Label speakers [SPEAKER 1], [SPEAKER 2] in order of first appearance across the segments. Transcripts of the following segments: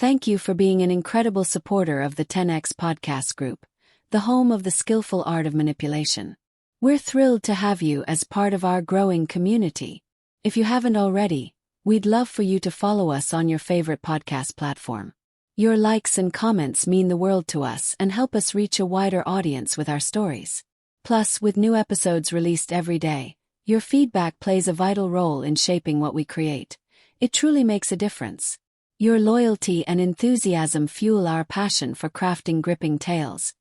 [SPEAKER 1] Thank you for being an incredible supporter of the 10X podcast group, the home of the skillful art of manipulation. We're thrilled to have you as part of our growing community. If you haven't already, we'd love for you to follow us on your favorite podcast platform. Your likes and comments mean the world to us and help us reach a wider audience with our stories. Plus, with new episodes released every day, your feedback plays a vital role in shaping what we create. It truly makes a difference. Your loyalty and enthusiasm fuel our passion for crafting gripping tales,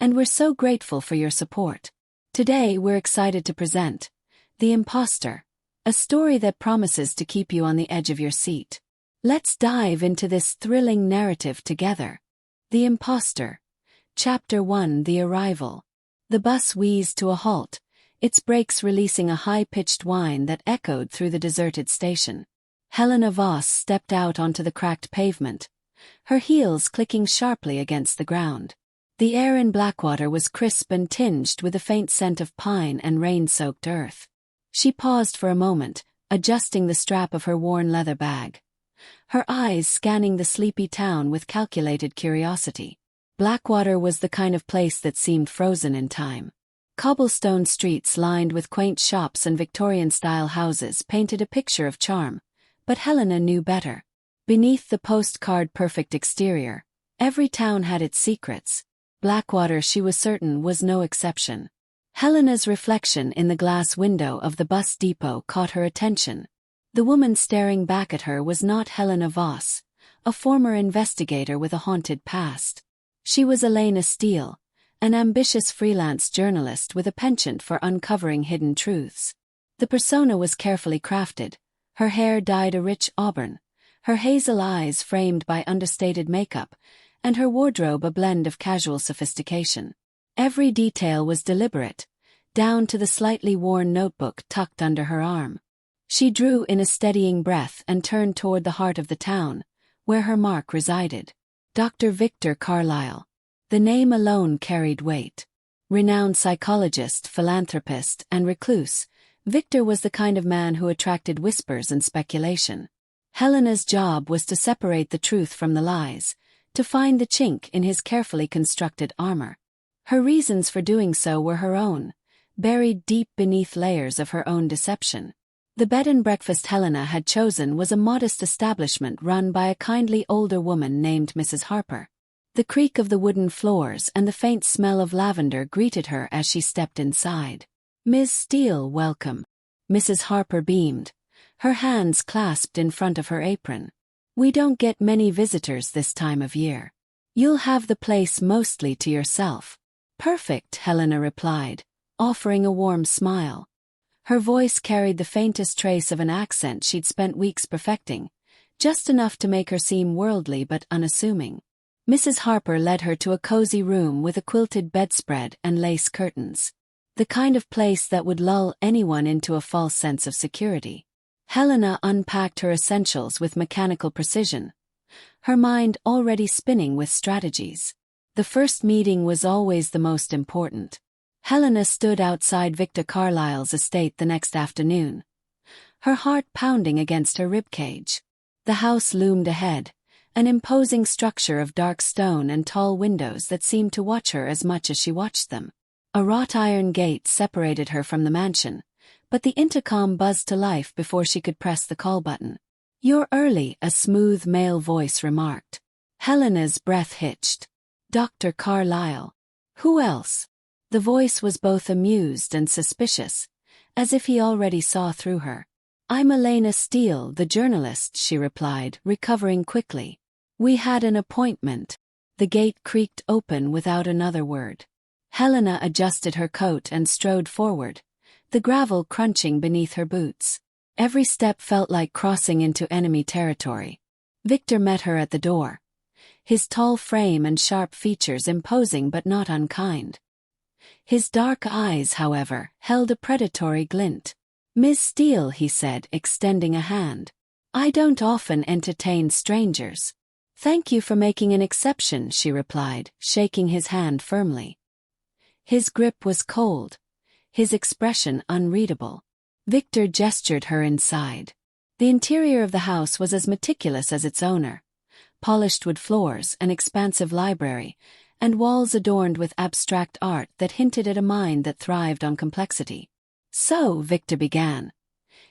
[SPEAKER 1] and we're so grateful for your support. Today we're excited to present The Imposter, a story that promises to keep you on the edge of your seat. Let's dive into this thrilling narrative together. The Imposter. Chapter 1: The Arrival. The bus wheezed to a halt, its brakes releasing a high-pitched whine that echoed through the deserted station. Helena Voss stepped out onto the cracked pavement, her heels clicking sharply against the ground. The air in Blackwater was crisp and tinged with a faint scent of pine and rain-soaked earth. She paused for a moment, adjusting the strap of her worn leather bag, her eyes scanning the sleepy town with calculated curiosity. Blackwater was the kind of place that seemed frozen in time. Cobblestone streets lined with quaint shops and Victorian-style houses painted a picture of charm, but Helena knew better. Beneath the postcard-perfect exterior, every town had its secrets. Blackwater, she was certain, was no exception. Helena's reflection in the glass window of the bus depot caught her attention. The woman staring back at her was not Helena Voss, a former investigator with a haunted past. She was Helena Steele, an ambitious freelance journalist with a penchant for uncovering hidden truths. The persona was carefully crafted, her hair dyed a rich auburn, her hazel eyes framed by understated makeup, and her wardrobe a blend of casual sophistication. Every detail was deliberate, down to the slightly worn notebook tucked under her arm. She drew in a steadying breath and turned toward the heart of the town, where her mark resided. Dr. Victor Carlisle. The name alone carried weight. Renowned psychologist, philanthropist, and recluse, Victor was the kind of man who attracted whispers and speculation. Helena's job was to separate the truth from the lies, to find the chink in his carefully constructed armor. Her reasons for doing so were her own, buried deep beneath layers of her own deception. The bed and breakfast Helena had chosen was a modest establishment run by a kindly older woman named Mrs. Harper. The creak of the wooden floors and the faint smell of lavender greeted her as she stepped inside. "Ms. Steele, welcome." Mrs. Harper beamed, her hands clasped in front of her apron. "We don't get many visitors this time of year. You'll have the place mostly to yourself." "Perfect," Helena replied, offering a warm smile. Her voice carried the faintest trace of an accent she'd spent weeks perfecting, just enough to make her seem worldly but unassuming. Mrs. Harper led her to a cozy room with a quilted bedspread and lace curtains. The kind of place that would lull anyone into a false sense of security. Helena unpacked her essentials with mechanical precision, her mind already spinning with strategies. The first meeting was always the most important. Helena stood outside Victor Carlisle's estate the next afternoon, her heart pounding against her ribcage. The house loomed ahead, an imposing structure of dark stone and tall windows that seemed to watch her as much as she watched them. A wrought iron gate separated her from the mansion, but the intercom buzzed to life before she could press the call button. "You're early," a smooth male voice remarked. Helena's breath hitched. "Dr. Carlisle." "Who else?" The voice was both amused and suspicious, as if he already saw through her. "I'm Helena Steele, the journalist," she replied, recovering quickly. "We had an appointment." The gate creaked open without another word. Helena adjusted her coat and strode forward, the gravel crunching beneath her boots. Every step felt like crossing into enemy territory. Victor met her at the door, his tall frame and sharp features imposing but not unkind. His dark eyes, however, held a predatory glint. "Miss Steele," he said, extending a hand. "I don't often entertain strangers." "Thank you for making an exception," she replied, shaking his hand firmly. His grip was cold, his expression unreadable. Victor gestured her inside. The interior of the house was as meticulous as its owner, polished wood floors, an expansive library, and walls adorned with abstract art that hinted at a mind that thrived on complexity. "So," Victor began,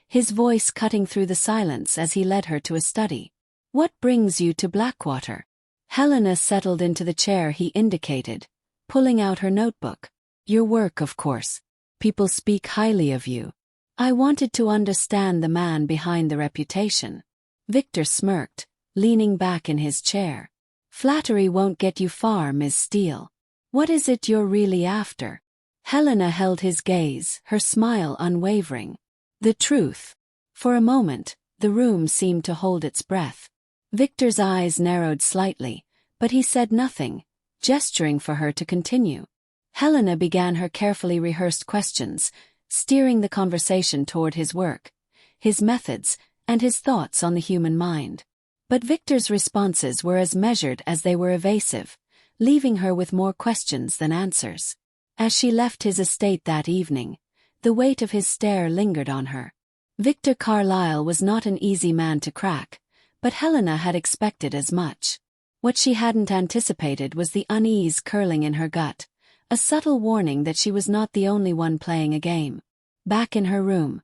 [SPEAKER 1] his voice cutting through the silence as he led her to a study. "What brings you to Blackwater?" Helena settled into the chair he indicated, pulling out her notebook. "Your work, of course. People speak highly of you. I wanted to understand the man behind the reputation." Victor smirked, leaning back in his chair. "Flattery won't get you far, Miss Steele. What is it you're really after?" Helena held his gaze, her smile unwavering. "The truth." For a moment, the room seemed to hold its breath. Victor's eyes narrowed slightly, but he said nothing, gesturing for her to continue. Helena began her carefully rehearsed questions, steering the conversation toward his work, his methods, and his thoughts on the human mind. But Victor's responses were as measured as they were evasive, leaving her with more questions than answers. As she left his estate that evening, the weight of his stare lingered on her. Victor Carlisle was not an easy man to crack, but Helena had expected as much. What she hadn't anticipated was the unease curling in her gut, a subtle warning that she was not the only one playing a game. Back in her room,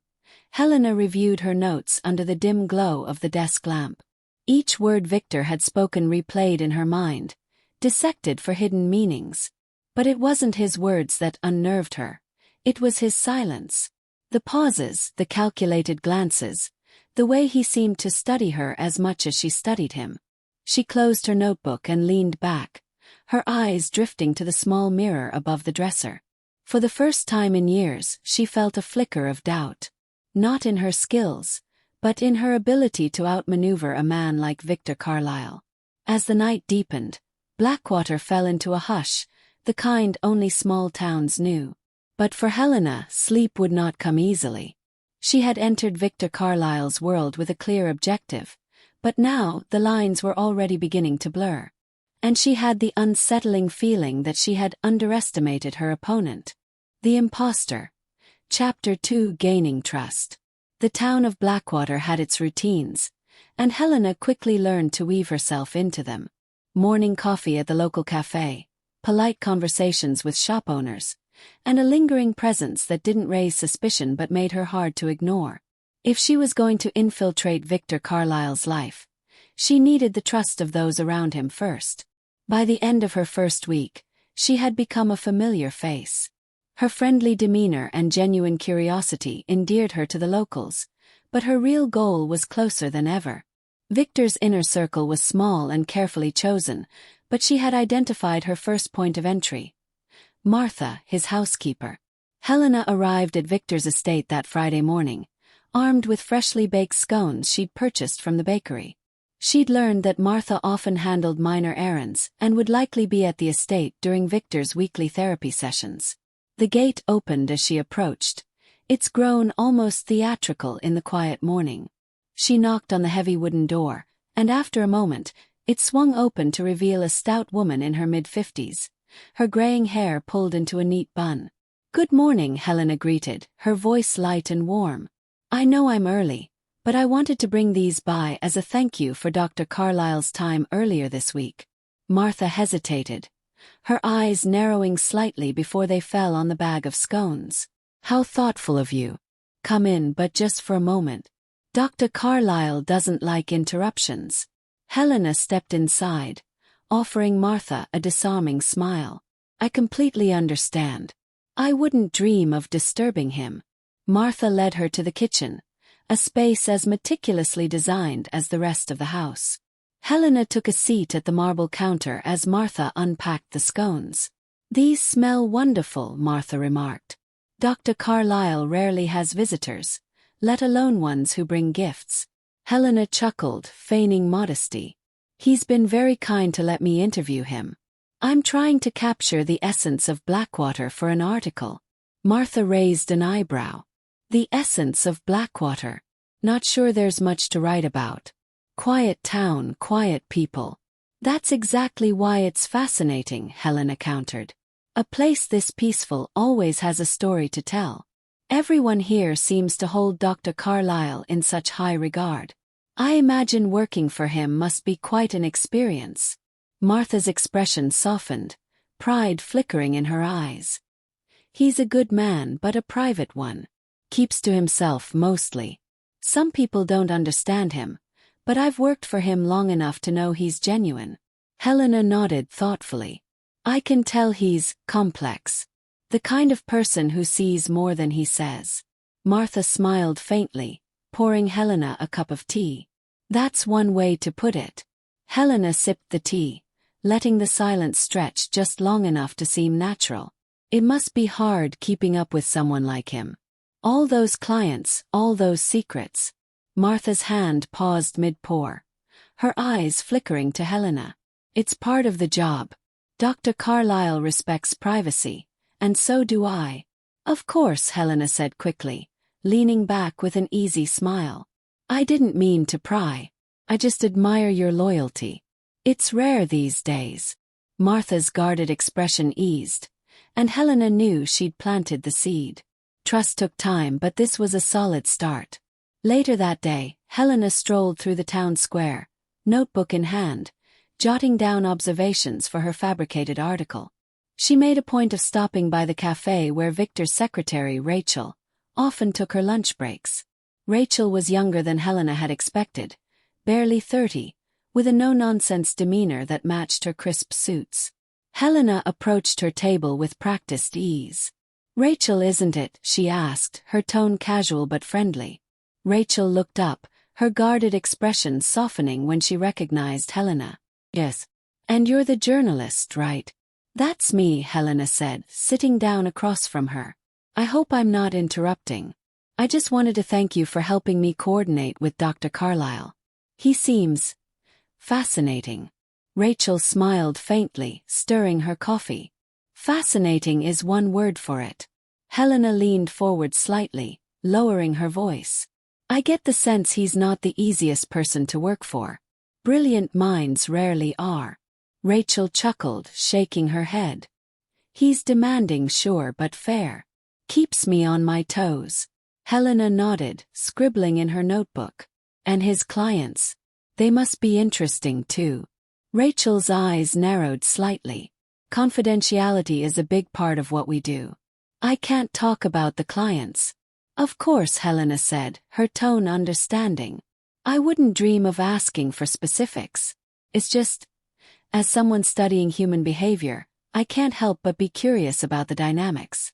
[SPEAKER 1] Helena reviewed her notes under the dim glow of the desk lamp. Each word Victor had spoken replayed in her mind, dissected for hidden meanings. But it wasn't his words that unnerved her. It was his silence. The pauses, the calculated glances, the way he seemed to study her as much as she studied him. She closed her notebook and leaned back, her eyes drifting to the small mirror above the dresser. For the first time in years, she felt a flicker of doubt. Not in her skills, but in her ability to outmaneuver a man like Victor Carlisle. As the night deepened, Blackwater fell into a hush, the kind only small towns knew. But for Helena, sleep would not come easily. She had entered Victor Carlisle's world with a clear objective, but now the lines were already beginning to blur. And she had the unsettling feeling that she had underestimated her opponent. The Imposter. Chapter 2: Gaining Trust. The town of Blackwater had its routines, and Helena quickly learned to weave herself into them. Morning coffee at the local cafe, polite conversations with shop owners, and a lingering presence that didn't raise suspicion but made her hard to ignore. If she was going to infiltrate Victor Carlisle's life, she needed the trust of those around him first. By the end of her first week, she had become a familiar face. Her friendly demeanor and genuine curiosity endeared her to the locals, but her real goal was closer than ever. Victor's inner circle was small and carefully chosen, but she had identified her first point of entry. Martha, his housekeeper. Helena arrived at Victor's estate that Friday morning, armed with freshly baked scones she'd purchased from the bakery. She'd learned that Martha often handled minor errands and would likely be at the estate during Victor's weekly therapy sessions. The gate opened as she approached, its grown almost theatrical in the quiet morning. She knocked on the heavy wooden door, and after a moment, it swung open to reveal a stout woman in her mid-50s, her graying hair pulled into a neat bun. "Good morning," Helena greeted, her voice light and warm. "I know I'm early, but I wanted to bring these by as a thank you for Dr. Carlisle's time earlier this week." Martha hesitated, her eyes narrowing slightly before they fell on the bag of scones. "How thoughtful of you. Come in, but just for a moment. Dr. Carlisle doesn't like interruptions." Helena stepped inside, offering Martha a disarming smile. "I completely understand. I wouldn't dream of disturbing him." Martha led her to the kitchen, a space as meticulously designed as the rest of the house. Helena took a seat at the marble counter as Martha unpacked the scones. "These smell wonderful," Martha remarked. "Dr. Carlisle rarely has visitors, let alone ones who bring gifts." Helena chuckled, feigning modesty. "He's been very kind to let me interview him. I'm trying to capture the essence of Blackwater for an article." Martha raised an eyebrow. "The essence of Blackwater? Not sure there's much to write about. Quiet town, quiet people." "That's exactly why it's fascinating," Helena countered. "A place this peaceful always has a story to tell. Everyone here seems to hold Dr. Carlisle in such high regard." I imagine working for him must be quite an experience. Martha's expression softened, pride flickering in her eyes. He's a good man but a private one. Keeps to himself mostly. Some people don't understand him, but I've worked for him long enough to know he's genuine. Helena nodded thoughtfully. I can tell he's complex. The kind of person who sees more than he says. Martha smiled faintly, pouring Helena a cup of tea. That's one way to put it. Helena sipped the tea, letting the silence stretch just long enough to seem natural. It must be hard keeping up with someone like him. All those clients, all those secrets. Martha's hand paused mid-pour, her eyes flickering to Helena. It's part of the job. Dr. Carlisle respects privacy, and so do I. Of course, Helena said quickly, leaning back with an easy smile. I didn't mean to pry. I just admire your loyalty. It's rare these days. Martha's guarded expression eased, and Helena knew she'd planted the seed. Trust took time, but this was a solid start. Later that day, Helena strolled through the town square, notebook in hand, jotting down observations for her fabricated article. She made a point of stopping by the cafe where Victor's secretary, Rachel, often took her lunch breaks. Rachel was younger than Helena had expected, barely 30, with a no-nonsense demeanor that matched her crisp suits. Helena approached her table with practiced ease. Rachel, isn't it? She asked, her tone casual but friendly. Rachel looked up, her guarded expression softening when she recognized Helena. Yes. And you're the journalist, right? That's me, Helena said, sitting down across from her. I hope I'm not interrupting. I just wanted to thank you for helping me coordinate with Dr. Carlisle. He seems fascinating. Rachel smiled faintly, stirring her coffee. Fascinating is one word for it. Helena leaned forward slightly, lowering her voice. I get the sense he's not the easiest person to work for. Brilliant minds rarely are. Rachel chuckled, shaking her head. He's demanding, sure, but fair. Keeps me on my toes. Helena nodded, scribbling in her notebook. And his clients? They must be interesting too. Rachel's eyes narrowed slightly. Confidentiality is a big part of what we do. I can't talk about the clients. Of course, Helena said, her tone understanding. I wouldn't dream of asking for specifics. It's just, as someone studying human behavior, I can't help but be curious about the dynamics.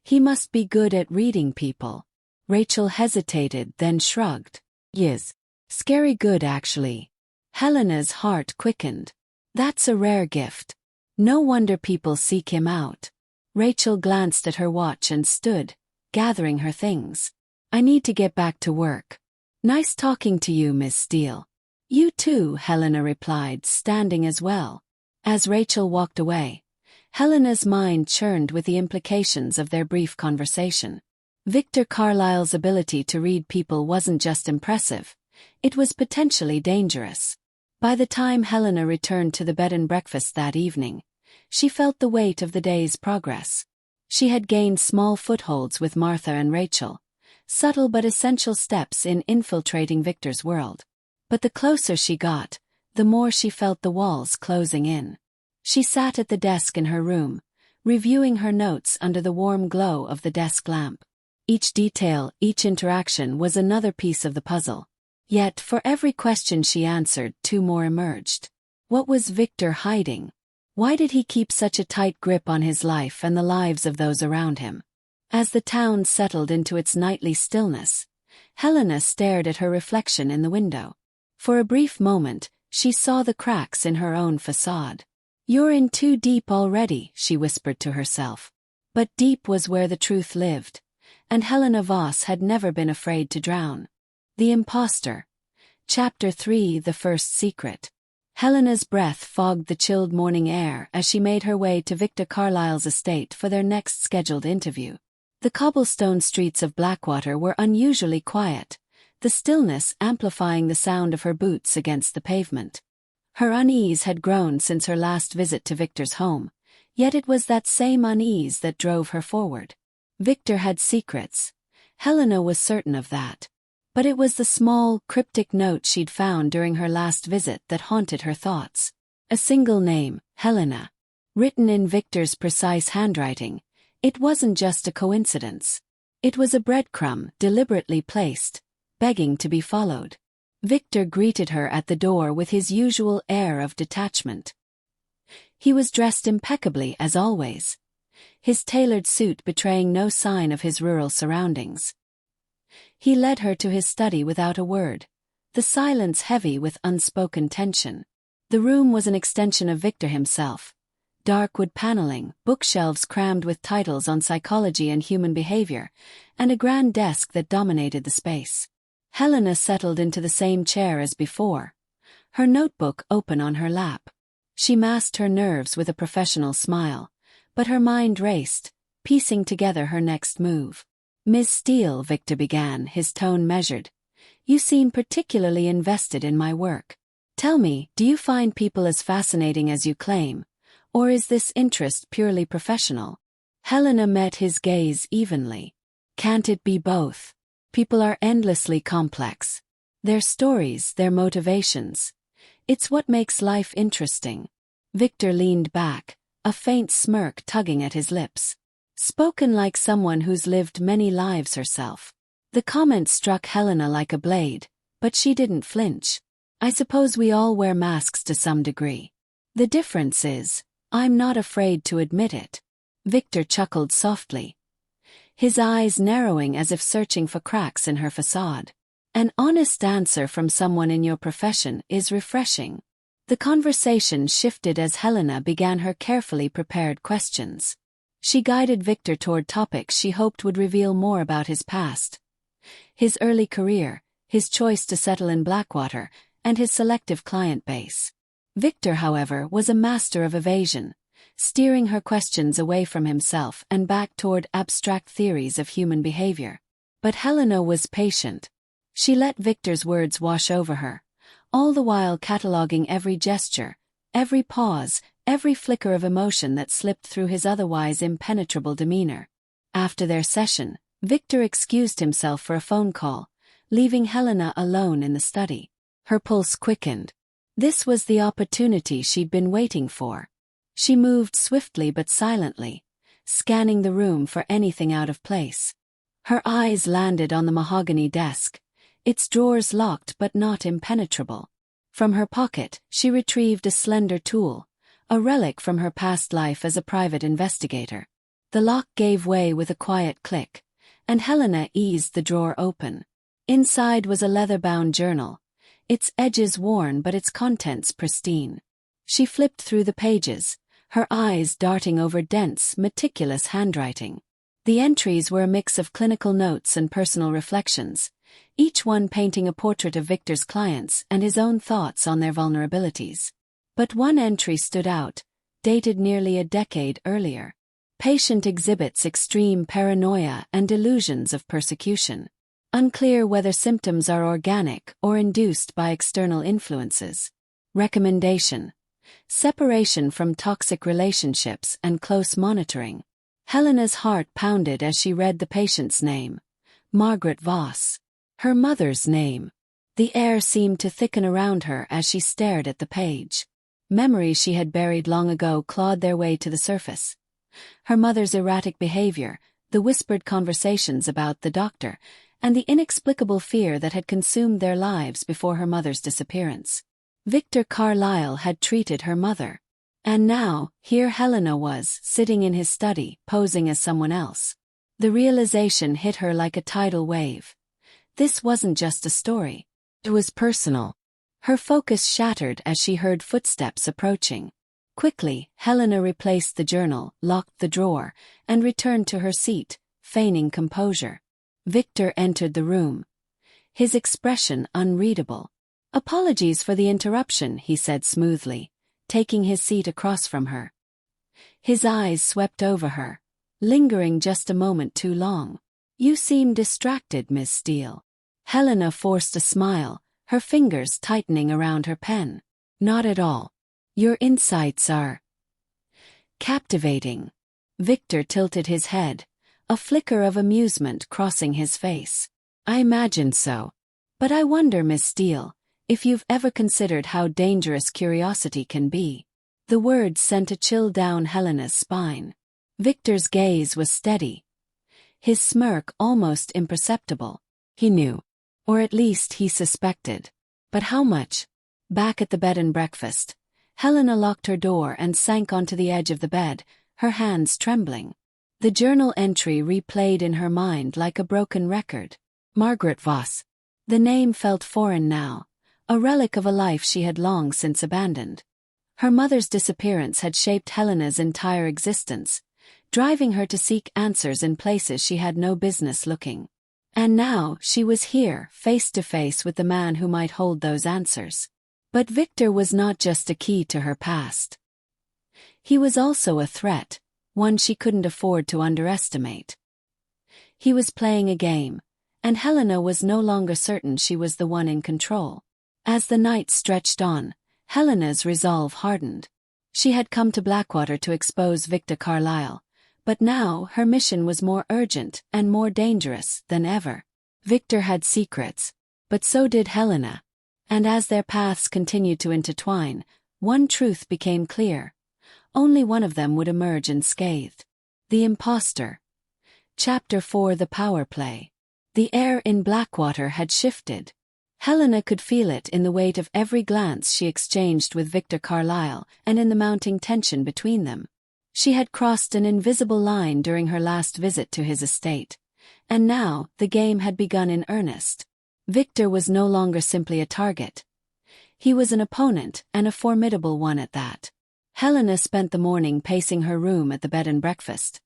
[SPEAKER 1] He must be good at reading people. Rachel hesitated, then shrugged. Yes. Scary good, actually. Helena's heart quickened. That's a rare gift. No wonder people seek him out. Rachel glanced at her watch and stood, gathering her things. I need to get back to work. Nice talking to you, Miss Steele. You too, Helena replied, standing as well. As Rachel walked away, Helena's mind churned with the implications of their brief conversation. Victor Carlisle's ability to read people wasn't just impressive, it was potentially dangerous. By the time Helena returned to the bed and breakfast that evening, she felt the weight of the day's progress. She had gained small footholds with Martha and Rachel, subtle but essential steps in infiltrating Victor's world. But the closer she got, the more she felt the walls closing in. She sat at the desk in her room, reviewing her notes under the warm glow of the desk lamp. Each detail, each interaction was another piece of the puzzle. Yet, for every question she answered, two more emerged. What was Victor hiding? Why did he keep such a tight grip on his life and the lives of those around him? As the town settled into its nightly stillness, Helena stared at her reflection in the window. For a brief moment, she saw the cracks in her own facade. You're in too deep already, she whispered to herself. But deep was where the truth lived, and Helena Voss had never been afraid to drown. The Imposter. Chapter 3: The First Secret. Helena's breath fogged the chilled morning air as she made her way to Victor Carlisle's estate for their next scheduled interview. The cobblestone streets of Blackwater were unusually quiet, the stillness amplifying the sound of her boots against the pavement. Her unease had grown since her last visit to Victor's home, yet it was that same unease that drove her forward. Victor had secrets. Helena was certain of that. But it was the small, cryptic note she'd found during her last visit that haunted her thoughts. A single name, Helena. Written in Victor's precise handwriting, it wasn't just a coincidence. It was a breadcrumb deliberately placed, begging to be followed. Victor greeted her at the door with his usual air of detachment. He was dressed impeccably as always, his tailored suit betraying no sign of his rural surroundings. He led her to his study without a word, the silence heavy with unspoken tension. The room was an extension of Victor himself. Dark wood paneling, bookshelves crammed with titles on psychology and human behavior, and a grand desk that dominated the space. Helena settled into the same chair as before, her notebook open on her lap. She masked her nerves with a professional smile, but her mind raced, piecing together her next move. "Miss Steele," Victor began, his tone measured, "you seem particularly invested in my work. Tell me, do you find people as fascinating as you claim? Or is this interest purely professional?" Helena met his gaze evenly. "Can't it be both? People are endlessly complex. Their stories, their motivations. It's what makes life interesting." Victor leaned back, a faint smirk tugging at his lips. Spoken like someone who's lived many lives herself. The comment struck Helena like a blade, but she didn't flinch. "I suppose we all wear masks to some degree. The difference is, I'm not afraid to admit it." Victor chuckled softly, his eyes narrowing as if searching for cracks in her facade. "An honest answer from someone in your profession is refreshing." The conversation shifted as Helena began her carefully prepared questions. She guided Victor toward topics she hoped would reveal more about his past. His early career, his choice to settle in Blackwater, and his selective client base. Victor, however, was a master of evasion, steering her questions away from himself and back toward abstract theories of human behavior. But Helena was patient. She let Victor's words wash over her, all the while cataloging every gesture, every pause, every flicker of emotion that slipped through his otherwise impenetrable demeanor. After their session, Victor excused himself for a phone call, leaving Helena alone in the study. Her pulse quickened. This was the opportunity she'd been waiting for. She moved swiftly but silently, scanning the room for anything out of place. Her eyes landed on the mahogany desk, its drawers locked but not impenetrable. From her pocket, she retrieved a slender tool, a relic from her past life as a private investigator. The lock gave way with a quiet click, and Helena eased the drawer open. Inside was a leather-bound journal, its edges worn but its contents pristine. She flipped through the pages, her eyes darting over dense, meticulous handwriting. The entries were a mix of clinical notes and personal reflections, each one painting a portrait of Victor's clients and his own thoughts on their vulnerabilities. But one entry stood out, dated nearly a decade earlier. "Patient exhibits extreme paranoia and delusions of persecution. Unclear whether symptoms are organic or induced by external influences. Recommendation: separation from toxic relationships and close monitoring." Helena's heart pounded as she read the patient's name, Margaret Voss. Her mother's name. The air seemed to thicken around her as she stared at the page. Memories she had buried long ago clawed their way to the surface. Her mother's erratic behavior, the whispered conversations about the doctor, and the inexplicable fear that had consumed their lives before her mother's disappearance. Victor Carlisle had treated her mother. And now, here Helena was, sitting in his study, posing as someone else. The realization hit her like a tidal wave. This wasn't just a story. It was personal. Her focus shattered as she heard footsteps approaching. Quickly, Helena replaced the journal, locked the drawer, and returned to her seat, feigning composure. Victor entered the room, his expression unreadable. "Apologies for the interruption," he said smoothly, taking his seat across from her. His eyes swept over her, lingering just a moment too long. "You seem distracted, Miss Steele." Helena forced a smile, her fingers tightening around her pen. "Not at all. Your insights are captivating." Victor tilted his head, a flicker of amusement crossing his face. "I imagined so. But I wonder, Miss Steele, if you've ever considered how dangerous curiosity can be. The words sent a chill down Helena's spine. Victor's gaze was steady, his smirk almost imperceptible. He knew. Or at least he suspected. But how much? Back at the bed and breakfast, Helena locked her door and sank onto the edge of the bed, her hands trembling. The journal entry replayed in her mind like a broken record. Margaret Voss. The name felt foreign now, a relic of a life she had long since abandoned. Her mother's disappearance had shaped Helena's entire existence, driving her to seek answers in places she had no business looking. And now she was here, face to face with the man who might hold those answers. But Victor was not just a key to her past. He was also a threat, one she couldn't afford to underestimate. He was playing a game, and Helena was no longer certain she was the one in control. As the night stretched on, Helena's resolve hardened. She had come to Blackwater to expose Victor Carlisle, but now her mission was more urgent and more dangerous than ever. Victor had secrets, but so did Helena. And as their paths continued to intertwine, one truth became clear. Only one of them would emerge unscathed. The Imposter. Chapter 4: The Power Play. The air in Blackwater had shifted. Helena could feel it in the weight of every glance she exchanged with Victor Carlisle and in the mounting tension between them. She had crossed an invisible line during her last visit to his estate, and now the game had begun in earnest. Victor was no longer simply a target. He was an opponent, and a formidable one at that. Helena spent the morning pacing her room at the bed and breakfast,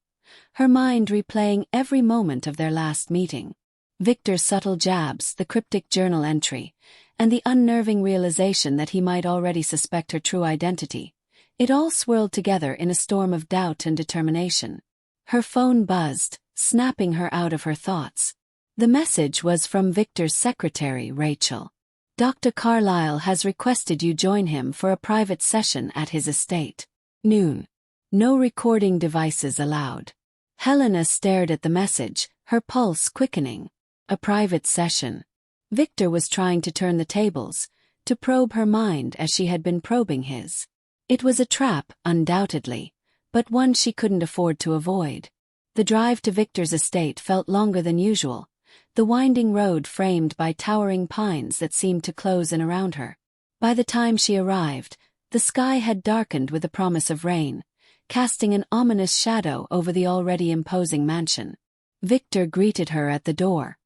[SPEAKER 1] her mind replaying every moment of their last meeting. Victor's subtle jabs, the cryptic journal entry, and the unnerving realization that he might already suspect her true identity. It all swirled together in a storm of doubt and determination. Her phone buzzed, snapping her out of her thoughts. The message was from Victor's secretary, Rachel. Dr. Carlisle has requested you join him for a private session at his estate. Noon. No recording devices allowed. Helena stared at the message, her pulse quickening. A private session. Victor was trying to turn the tables, to probe her mind as she had been probing his. It was a trap, undoubtedly, but one she couldn't afford to avoid. The drive to Victor's estate felt longer than usual, the winding road framed by towering pines that seemed to close in around her. By the time she arrived, the sky had darkened with the promise of rain, casting an ominous shadow over the already imposing mansion. Victor greeted her at the door,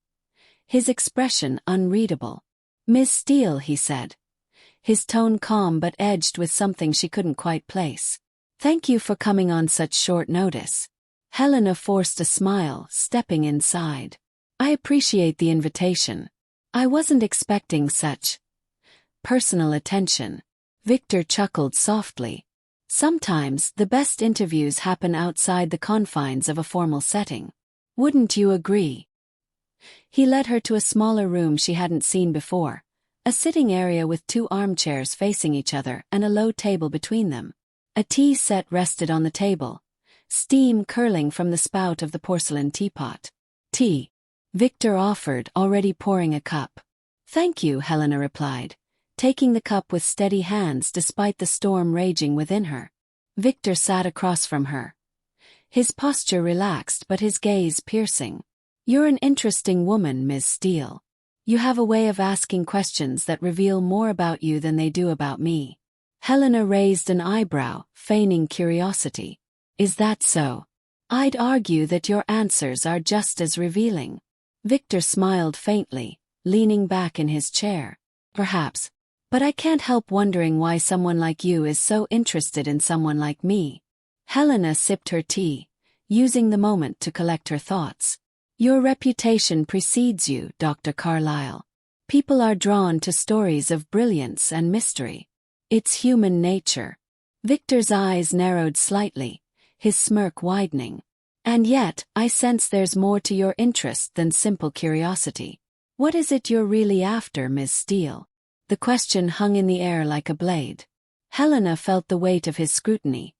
[SPEAKER 1] his expression unreadable. "Miss Steele," he said, his tone calm but edged with something she couldn't quite place. "Thank you for coming on such short notice." Helena forced a smile, stepping inside. "I appreciate the invitation. I wasn't expecting such personal attention." Victor chuckled softly. "Sometimes the best interviews happen outside the confines of a formal setting. Wouldn't you agree?" He led her to a smaller room she hadn't seen before, a sitting area with 2 armchairs facing each other and a low table between them. A tea set rested on the table, steam curling from the spout of the porcelain teapot. "Tea," Victor offered, already pouring a cup. "Thank you," Helena replied, taking the cup with steady hands despite the storm raging within her. Victor sat across from her, his posture relaxed but his gaze piercing. "You're an interesting woman, Miss Steele. You have a way of asking questions that reveal more about you than they do about me." Helena raised an eyebrow, feigning curiosity. "Is that so? I'd argue that your answers are just as revealing." Victor smiled faintly, leaning back in his chair. "Perhaps. But I can't help wondering why someone like you is so interested in someone like me." Helena sipped her tea, using the moment to collect her thoughts. "Your reputation precedes you, Dr. Carlisle. People are drawn to stories of brilliance and mystery. It's human nature." Victor's eyes narrowed slightly, his smirk widening. "And yet, I sense there's more to your interest than simple curiosity. What is it you're really after, Miss Steele?" The question hung in the air like a blade. Helena felt the weight of his scrutiny,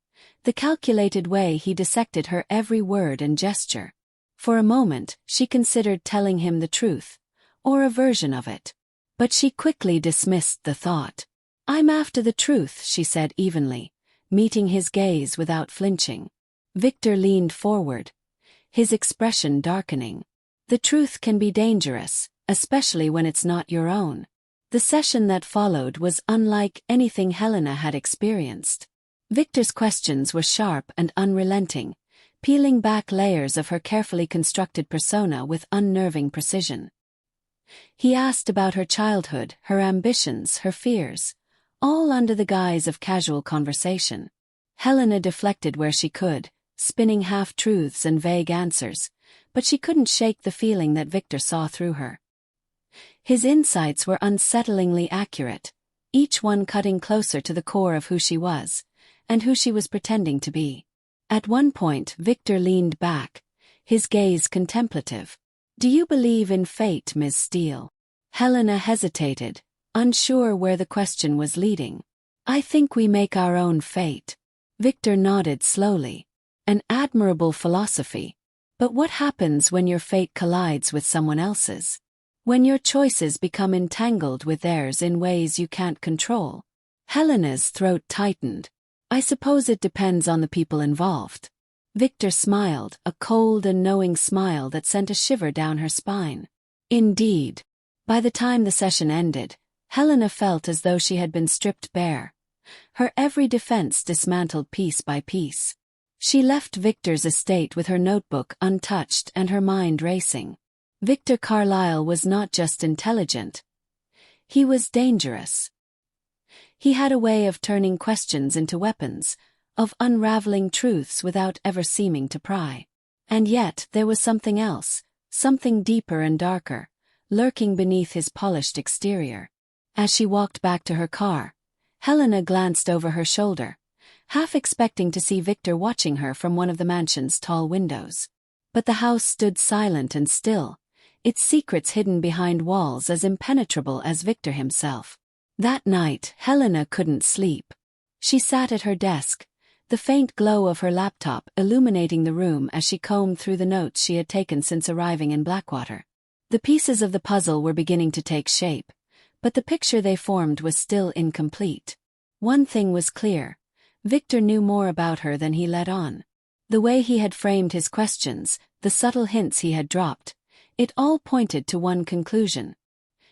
[SPEAKER 1] the calculated way he dissected her every word and gesture. For a moment, she considered telling him the truth, or a version of it. But she quickly dismissed the thought. "I'm after the truth," she said evenly, meeting his gaze without flinching. Victor leaned forward, his expression darkening. "The truth can be dangerous, especially when it's not your own." The session that followed was unlike anything Helena had experienced. Victor's questions were sharp and unrelenting, peeling back layers of her carefully constructed persona with unnerving precision. He asked about her childhood, her ambitions, her fears, all under the guise of casual conversation. Helena deflected where she could, spinning half-truths and vague answers, but she couldn't shake the feeling that Victor saw through her. His insights were unsettlingly accurate, each one cutting closer to the core of who she was, and who she was pretending to be. At one point, Victor leaned back, his gaze contemplative. "Do you believe in fate, Ms. Steele?" Helena hesitated, unsure where the question was leading. "I think we make our own fate." Victor nodded slowly. "An admirable philosophy. But what happens when your fate collides with someone else's? When your choices become entangled with theirs in ways you can't control?" Helena's throat tightened. "I suppose it depends on the people involved." Victor smiled, a cold and knowing smile that sent a shiver down her spine. Indeed. By the time the session ended, Helena felt as though she had been stripped bare, her every defense dismantled piece by piece. She left Victor's estate with her notebook untouched and her mind racing. Victor Carlisle was not just intelligent. He was dangerous. He had a way of turning questions into weapons, of unraveling truths without ever seeming to pry. And yet there was something else, something deeper and darker, lurking beneath his polished exterior. As she walked back to her car, Helena glanced over her shoulder, half expecting to see Victor watching her from one of the mansion's tall windows. But the house stood silent and still, its secrets hidden behind walls as impenetrable as Victor himself. That night, Helena couldn't sleep. She sat at her desk, the faint glow of her laptop illuminating the room as she combed through the notes she had taken since arriving in Blackwater. The pieces of the puzzle were beginning to take shape, but the picture they formed was still incomplete. One thing was clear: Victor knew more about her than he let on. The way he had framed his questions, the subtle hints he had dropped, it all pointed to one conclusion.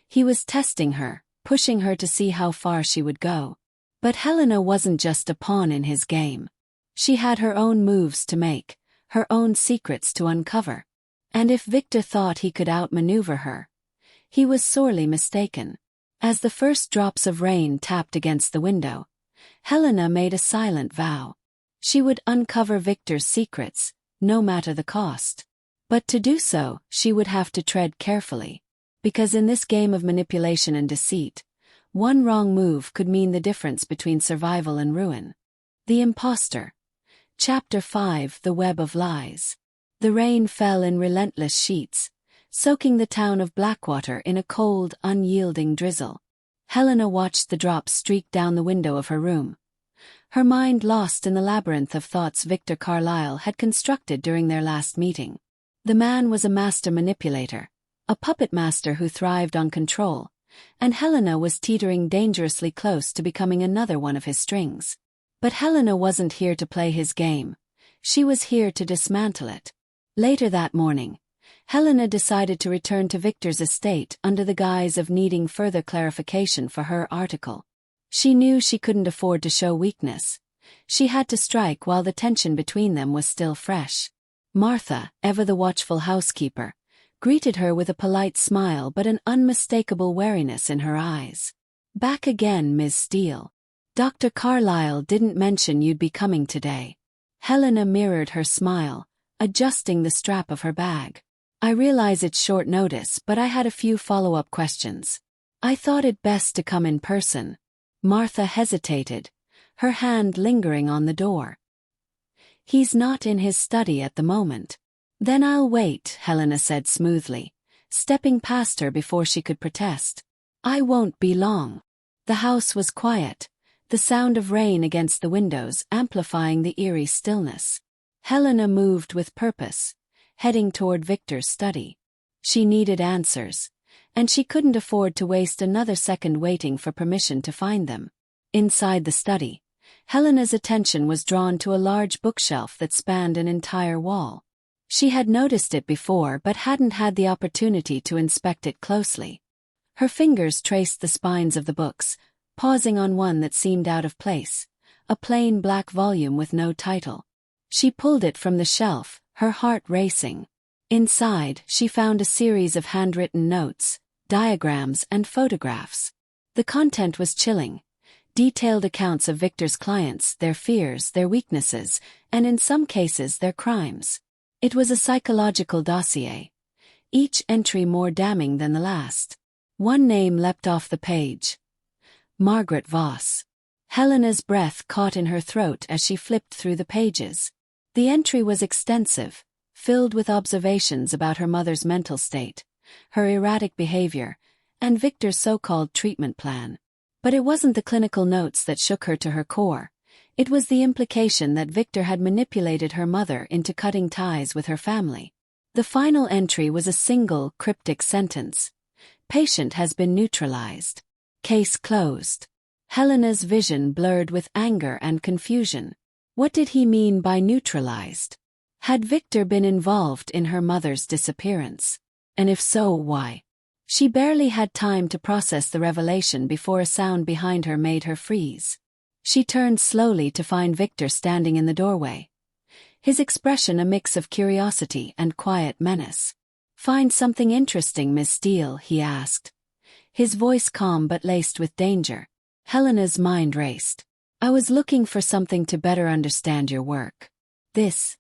[SPEAKER 1] He was testing her, pushing her to see how far she would go. But Helena wasn't just a pawn in his game. She had her own moves to make, her own secrets to uncover. And if Victor thought he could outmaneuver her, he was sorely mistaken. As the first drops of rain tapped against the window, Helena made a silent vow. She would uncover Victor's secrets, no matter the cost. But to do so, she would have to tread carefully. Because in this game of manipulation and deceit, one wrong move could mean the difference between survival and ruin. The Imposter. Chapter 5: The Web of Lies. The rain fell in relentless sheets, soaking the town of Blackwater in a cold, unyielding drizzle. Helena watched the drops streak down the window of her room, her mind lost in the labyrinth of thoughts Victor Carlisle had constructed during their last meeting. The man was a master manipulator, a puppet master who thrived on control, and Helena was teetering dangerously close to becoming another one of his strings. But Helena wasn't here to play his game. She was here to dismantle it. Later that morning, Helena decided to return to Victor's estate under the guise of needing further clarification for her article. She knew she couldn't afford to show weakness. She had to strike while the tension between them was still fresh. Martha, ever the watchful housekeeper, greeted her with a polite smile but an unmistakable wariness in her eyes. "Back again, Ms. Steele. Dr. Carlisle didn't mention you'd be coming today." Helena mirrored her smile, adjusting the strap of her bag. "I realize it's short notice, but I had a few follow-up questions. I thought it best to come in person." Martha hesitated, her hand lingering on the door. "He's not in his study at the moment." "Then I'll wait," Helena said smoothly, stepping past her before she could protest. "I won't be long." The house was quiet, the sound of rain against the windows amplifying the eerie stillness. Helena moved with purpose, heading toward Victor's study. She needed answers, and she couldn't afford to waste another second waiting for permission to find them. Inside the study, Helena's attention was drawn to a large bookshelf that spanned an entire wall. She had noticed it before but hadn't had the opportunity to inspect it closely. Her fingers traced the spines of the books, pausing on one that seemed out of place, a plain black volume with no title. She pulled it from the shelf, her heart racing. Inside, she found a series of handwritten notes, diagrams, and photographs. The content was chilling. Detailed accounts of Victor's clients, their fears, their weaknesses, and in some cases their crimes. It was a psychological dossier, each entry more damning than the last. One name leapt off the page. Margaret Voss. Helena's breath caught in her throat as she flipped through the pages. The entry was extensive, filled with observations about her mother's mental state, her erratic behavior, and Victor's so-called treatment plan. But it wasn't the clinical notes that shook her to her core. It was the implication that Victor had manipulated her mother into cutting ties with her family. The final entry was a single, cryptic sentence. Patient has been neutralized. Case closed. Helena's vision blurred with anger and confusion. What did he mean by neutralized? Had Victor been involved in her mother's disappearance? And if so, why? She barely had time to process the revelation before a sound behind her made her freeze. She turned slowly to find Victor standing in the doorway. His expression a mix of curiosity and quiet menace. "Find something interesting, Miss Steele?" he asked. His voice calm but laced with danger. Helena's mind raced. "I was looking for something to better understand your work. This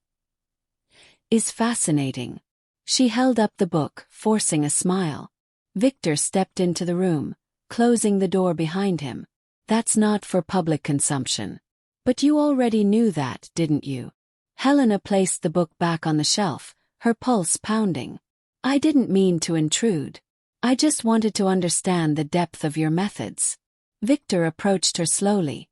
[SPEAKER 1] is fascinating." She held up the book, forcing a smile. Victor stepped into the room, closing the door behind him. "That's not for public consumption. But you already knew that, didn't you?" Helena placed the book back on the shelf, her pulse pounding. "I didn't mean to intrude. I just wanted to understand the depth of your methods." Victor approached her slowly,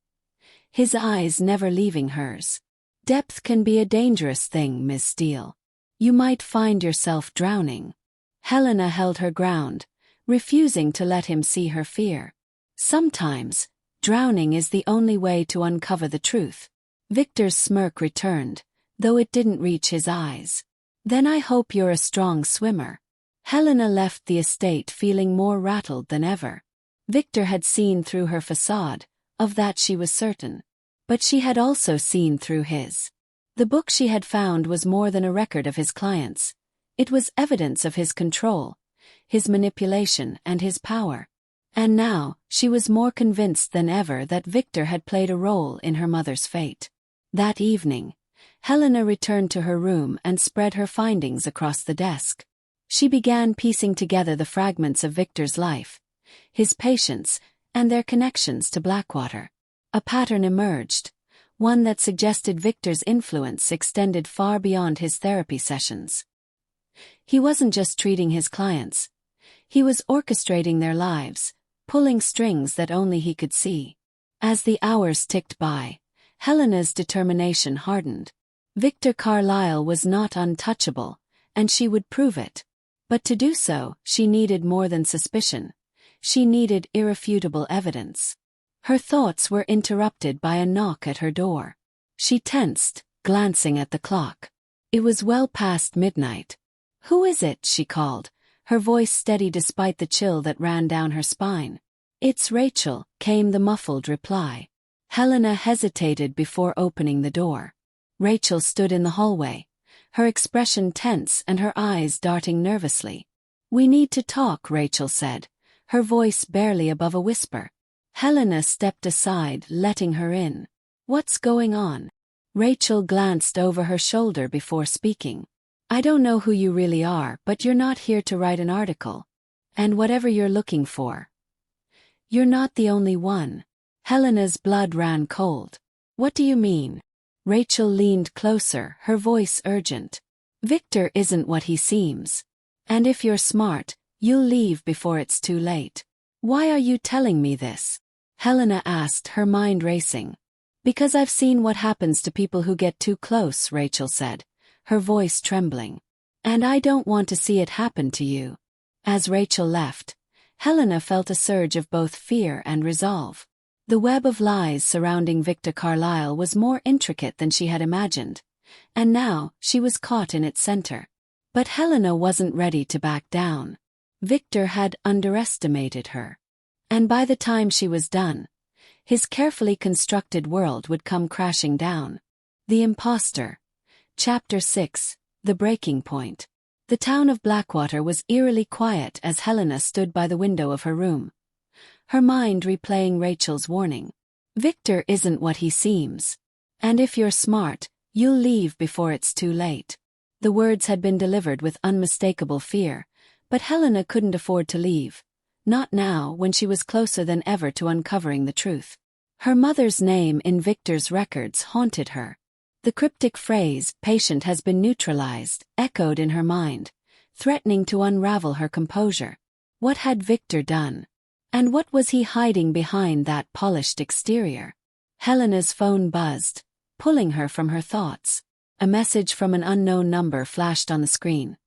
[SPEAKER 1] his eyes never leaving hers. "Depth can be a dangerous thing, Miss Steele. You might find yourself drowning." Helena held her ground, refusing to let him see her fear. "Sometimes, drowning is the only way to uncover the truth." Victor's smirk returned, though it didn't reach his eyes. "Then I hope you're a strong swimmer." Helena left the estate feeling more rattled than ever. Victor had seen through her facade, of that she was certain. But she had also seen through his. The book she had found was more than a record of his clients. It was evidence of his control, his manipulation, and his power. And now, she was more convinced than ever that Victor had played a role in her mother's fate. That evening, Helena returned to her room and spread her findings across the desk. She began piecing together the fragments of Victor's life, his patients, and their connections to Blackwater. A pattern emerged, one that suggested Victor's influence extended far beyond his therapy sessions. He wasn't just treating his clients. He was orchestrating their lives, pulling strings that only he could see. As the hours ticked by, Helena's determination hardened. Victor Carlisle was not untouchable, and she would prove it. But to do so, she needed more than suspicion. She needed irrefutable evidence. Her thoughts were interrupted by a knock at her door. She tensed, glancing at the clock. It was well past midnight. "Who is it?" she called, her voice steady despite the chill that ran down her spine. "It's Rachel," came the muffled reply. Helena hesitated before opening the door. Rachel stood in the hallway, her expression tense and her eyes darting nervously. "We need to talk," Rachel said, her voice barely above a whisper. Helena stepped aside, letting her in. "What's going on?" Rachel glanced over her shoulder before speaking. "I don't know who you really are, but you're not here to write an article. And whatever you're looking for, you're not the only one." Helena's blood ran cold. "What do you mean?" Rachel leaned closer, her voice urgent. "Victor isn't what he seems. And if you're smart, you'll leave before it's too late." "Why are you telling me this?" Helena asked, her mind racing. "Because I've seen what happens to people who get too close," Rachel said, her voice trembling. "And I don't want to see it happen to you." As Rachel left, Helena felt a surge of both fear and resolve. The web of lies surrounding Victor Carlisle was more intricate than she had imagined, and now she was caught in its center. But Helena wasn't ready to back down. Victor had underestimated her. And by the time she was done, his carefully constructed world would come crashing down. The Imposter. Chapter 6, The Breaking Point. The town of Blackwater was eerily quiet as Helena stood by the window of her room, her mind replaying Rachel's warning. Victor isn't what he seems. And if you're smart, you'll leave before it's too late. The words had been delivered with unmistakable fear, but Helena couldn't afford to leave. Not now, when she was closer than ever to uncovering the truth. Her mother's name in Victor's records haunted her. The cryptic phrase, "patient has been neutralized," echoed in her mind, threatening to unravel her composure. What had Victor done? And what was he hiding behind that polished exterior? Helena's phone buzzed, pulling her from her thoughts. A message from an unknown number flashed on the screen.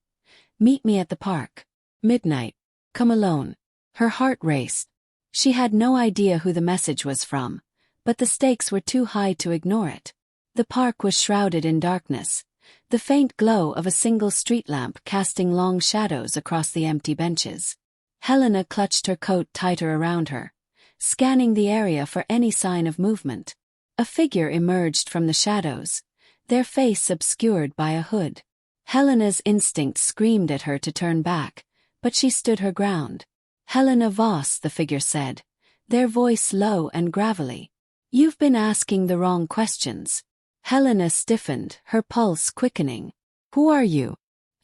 [SPEAKER 1] "Meet me at the park. Midnight. Come alone." Her heart raced. She had no idea who the message was from, but the stakes were too high to ignore it. The park was shrouded in darkness, the faint glow of a single street lamp casting long shadows across the empty benches. Helena clutched her coat tighter around her, scanning the area for any sign of movement. A figure emerged from the shadows, their face obscured by a hood. Helena's instinct screamed at her to turn back, but she stood her ground. "Helena Voss," the figure said, their voice low and gravelly. "You've been asking the wrong questions." Helena stiffened, her pulse quickening. "Who are you?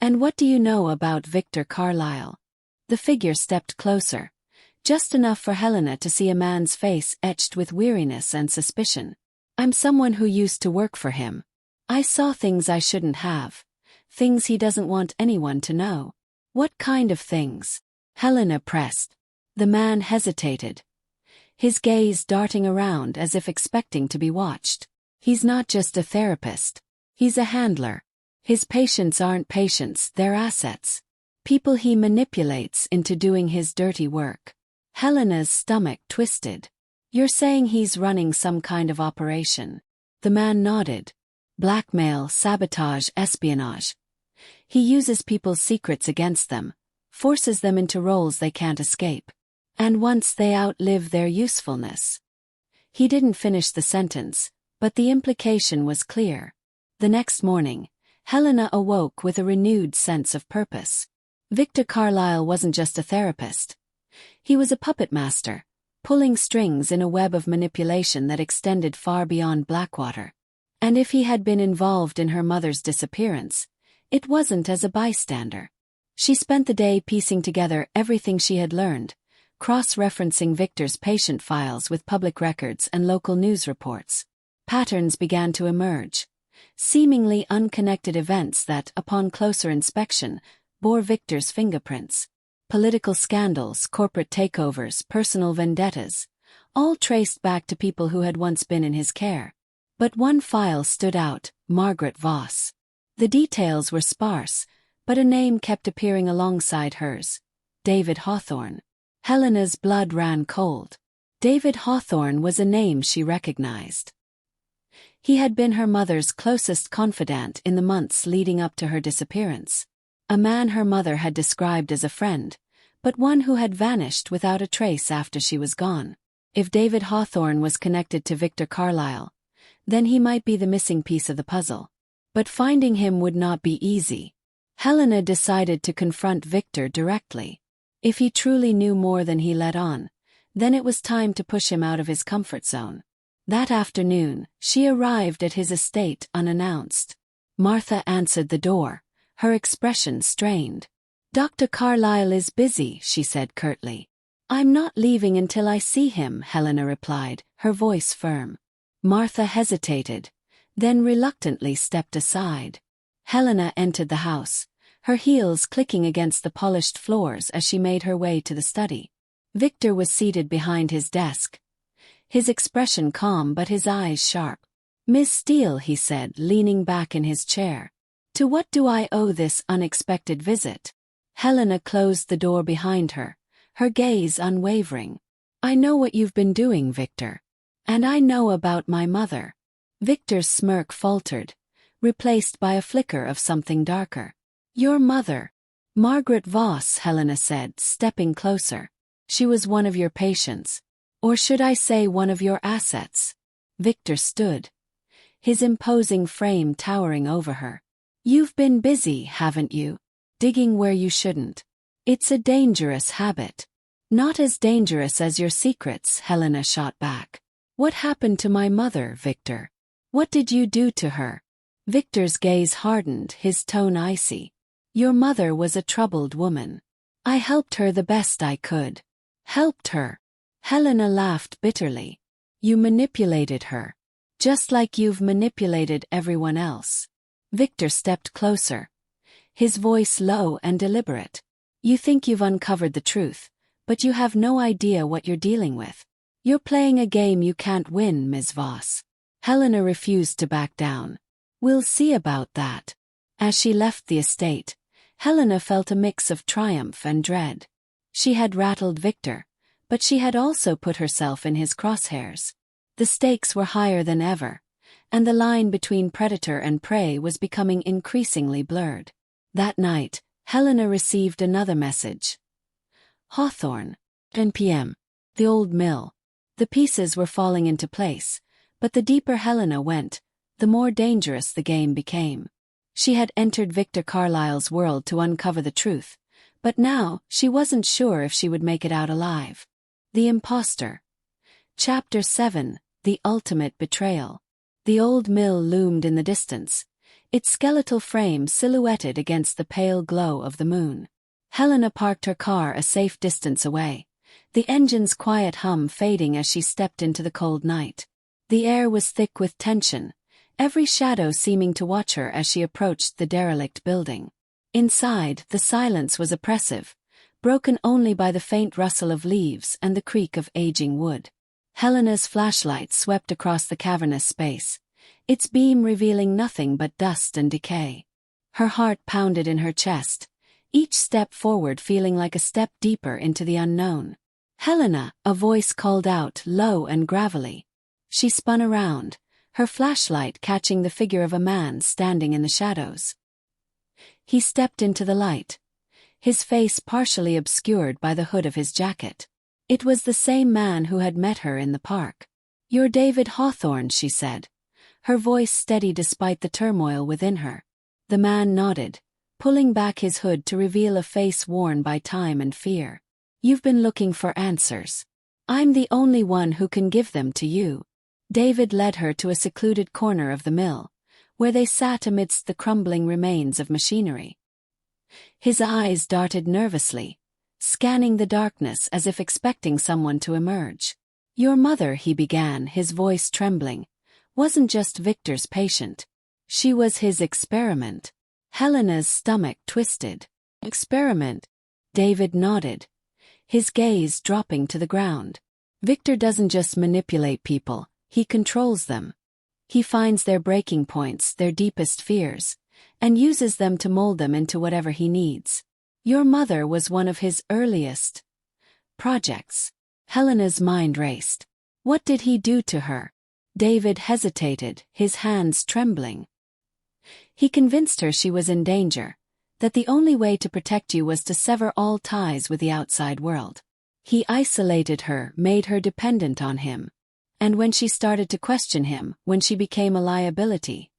[SPEAKER 1] And what do you know about Victor Carlisle?" The figure stepped closer, just enough for Helena to see a man's face etched with weariness and suspicion. "I'm someone who used to work for him. I saw things I shouldn't have. Things he doesn't want anyone to know." "What kind of things?" Helena pressed. The man hesitated, his gaze darting around as if expecting to be watched. "He's not just a therapist. He's a handler. His patients aren't patients, they're assets. People he manipulates into doing his dirty work." Helena's stomach twisted. "You're saying he's running some kind of operation?" The man nodded. "Blackmail, sabotage, espionage. He uses people's secrets against them, forces them into roles they can't escape. And once they outlive their usefulness." He didn't finish the sentence, but the implication was clear. The next morning, Helena awoke with a renewed sense of purpose. Victor Carlisle wasn't just a therapist. He was a puppet master, pulling strings in a web of manipulation that extended far beyond Blackwater. And if he had been involved in her mother's disappearance, it wasn't as a bystander. She spent the day piecing together everything she had learned, cross-referencing Victor's patient files with public records and local news reports. Patterns began to emerge, seemingly unconnected events that, upon closer inspection, bore Victor's fingerprints. Political scandals, corporate takeovers, personal vendettas, all traced back to people who had once been in his care. But one file stood out, Margaret Voss. The details were sparse, but a name kept appearing alongside hers: David Hawthorne. Helena's blood ran cold. David Hawthorne was a name she recognized. He had been her mother's closest confidant in the months leading up to her disappearance. A man her mother had described as a friend, but one who had vanished without a trace after she was gone. If David Hawthorne was connected to Victor Carlisle, then he might be the missing piece of the puzzle. But finding him would not be easy. Helena decided to confront Victor directly. If he truly knew more than he let on, then it was time to push him out of his comfort zone. That afternoon, she arrived at his estate unannounced. Martha answered the door, her expression strained. "Dr. Carlisle is busy," she said curtly. "I'm not leaving until I see him," Helena replied, her voice firm. Martha hesitated, then reluctantly stepped aside. Helena entered the house, her heels clicking against the polished floors as she made her way to the study. Victor was seated behind his desk, his expression calm but his eyes sharp. "Miss Steele," he said, leaning back in his chair. "To what do I owe this unexpected visit?" Helena closed the door behind her, her gaze unwavering. I know what you've been doing, Victor. And I know about my mother. Victor's smirk faltered, replaced by a flicker of something darker. Your mother. Margaret Voss, Helena said, stepping closer. She was one of your patients. Or should I say one of your assets? Victor stood, his imposing frame towering over her. You've been busy, haven't you? Digging where you shouldn't. It's a dangerous habit. Not as dangerous as your secrets, Helena shot back. What happened to my mother, Victor? What did you do to her? Victor's gaze hardened, his tone icy. Your mother was a troubled woman. I helped her the best I could. Helped her. Helena laughed bitterly. You manipulated her. Just like you've manipulated everyone else. Victor stepped closer, his voice low and deliberate. You think you've uncovered the truth, but you have no idea what you're dealing with. You're playing a game you can't win, Ms. Voss. Helena refused to back down. We'll see about that. As she left the estate, Helena felt a mix of triumph and dread. She had rattled Victor, but she had also put herself in his crosshairs. The stakes were higher than ever, and the line between predator and prey was becoming increasingly blurred. That night, Helena received another message. Hawthorne, 10 p.m. The old mill. The pieces were falling into place, but the deeper Helena went, the more dangerous the game became. She had entered Victor Carlisle's world to uncover the truth, but now she wasn't sure if she would make it out alive. The Imposter. Chapter 7, The Ultimate Betrayal. The old mill loomed in the distance, its skeletal frame silhouetted against the pale glow of the moon. Helena parked her car a safe distance away, the engine's quiet hum fading as she stepped into the cold night. The air was thick with tension, every shadow seeming to watch her as she approached the derelict building. Inside, the silence was oppressive, broken only by the faint rustle of leaves and the creak of aging wood. Helena's flashlight swept across the cavernous space, its beam revealing nothing but dust and decay. Her heart pounded in her chest, each step forward feeling like a step deeper into the unknown. Helena, a voice called out, low and gravelly. She spun around, her flashlight catching the figure of a man standing in the shadows. He stepped into the light, his face partially obscured by the hood of his jacket. It was the same man who had met her in the park. You're David Hawthorne, she said, her voice steady despite the turmoil within her. The man nodded, pulling back his hood to reveal a face worn by time and fear. You've been looking for answers. I'm the only one who can give them to you. David led her to a secluded corner of the mill, where they sat amidst the crumbling remains of machinery. His eyes darted nervously, scanning the darkness as if expecting someone to emerge. Your mother, he began, his voice trembling, wasn't just Victor's patient. She was his experiment. Helena's stomach twisted. Experiment? David nodded, his gaze dropping to the ground. Victor doesn't just manipulate people, he controls them. He finds their breaking points, their deepest fears, and uses them to mold them into whatever he needs. Your mother was one of his earliest projects. Helena's mind raced. What did he do to her? David hesitated, his hands trembling. He convinced her she was in danger, that the only way to protect you was to sever all ties with the outside world. He isolated her, made her dependent on him. And when she started to question him, when she became a liability,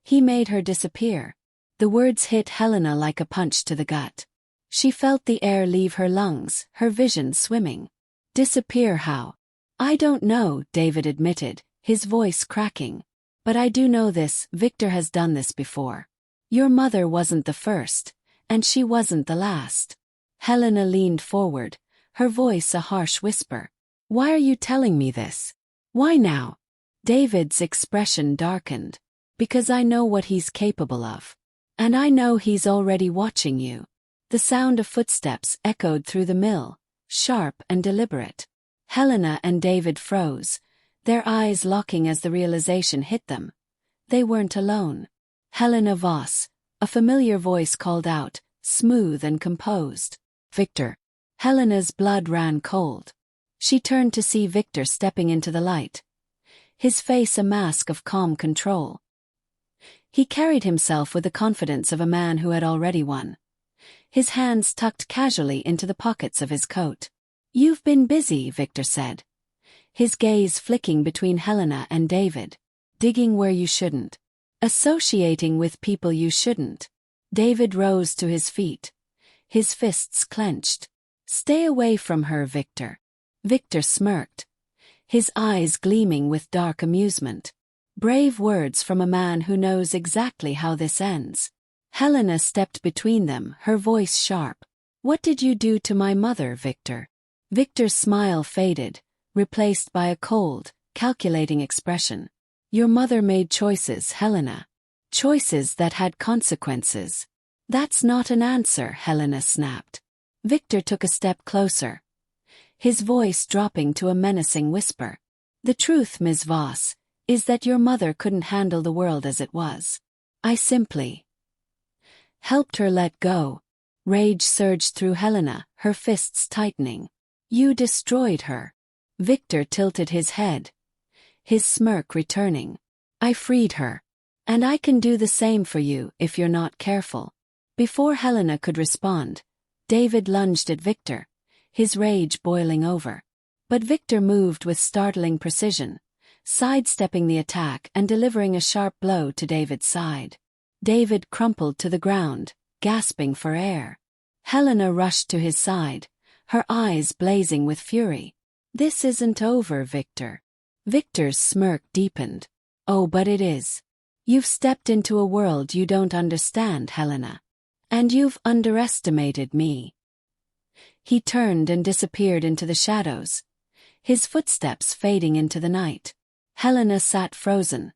[SPEAKER 1] he made her disappear. The words hit Helena like a punch to the gut. She felt the air leave her lungs, her vision swimming. Disappear how? I don't know, David admitted, his voice cracking. But I do know this, Victor has done this before. Your mother wasn't the first, and she wasn't the last. Helena leaned forward, her voice a harsh whisper. Why are you telling me this? Why now? David's expression darkened. Because I know what he's capable of. And I know he's already watching you. The sound of footsteps echoed through the mill, sharp and deliberate. Helena and David froze, their eyes locking as the realization hit them. They weren't alone. Helena Voss, a familiar voice called out, smooth and composed. Victor. Helena's blood ran cold. She turned to see Victor stepping into the light, his face a mask of calm control. He carried himself with the confidence of a man who had already won, his hands tucked casually into the pockets of his coat. "You've been busy," Victor said, his gaze flicking between Helena and David. "Digging where you shouldn't. Associating with people you shouldn't." David rose to his feet, his fists clenched. "Stay away from her, Victor." Victor smirked, his eyes gleaming with dark amusement. Brave words from a man who knows exactly how this ends. Helena stepped between them, her voice sharp. "What did you do to my mother, Victor?" Victor's smile faded, replaced by a cold, calculating expression. "Your mother made choices, Helena. Choices that had consequences." "That's not an answer," Helena snapped. Victor took a step closer, his voice dropping to a menacing whisper. "The truth, Ms. Voss, is that your mother couldn't handle the world as it was. I simply helped her let go." Rage surged through Helena, her fists tightening. "You destroyed her." Victor tilted his head, his smirk returning. "I freed her. And I can do the same for you if you're not careful." Before Helena could respond, David lunged at Victor, his rage boiling over. But Victor moved with startling precision, sidestepping the attack and delivering a sharp blow to David's side. David crumpled to the ground, gasping for air. Helena rushed to his side, her eyes blazing with fury. "This isn't over, Victor." Victor's smirk deepened. "Oh, but it is. You've stepped into a world you don't understand, Helena. And you've underestimated me." He turned and disappeared into the shadows, his footsteps fading into the night. Helena sat frozen,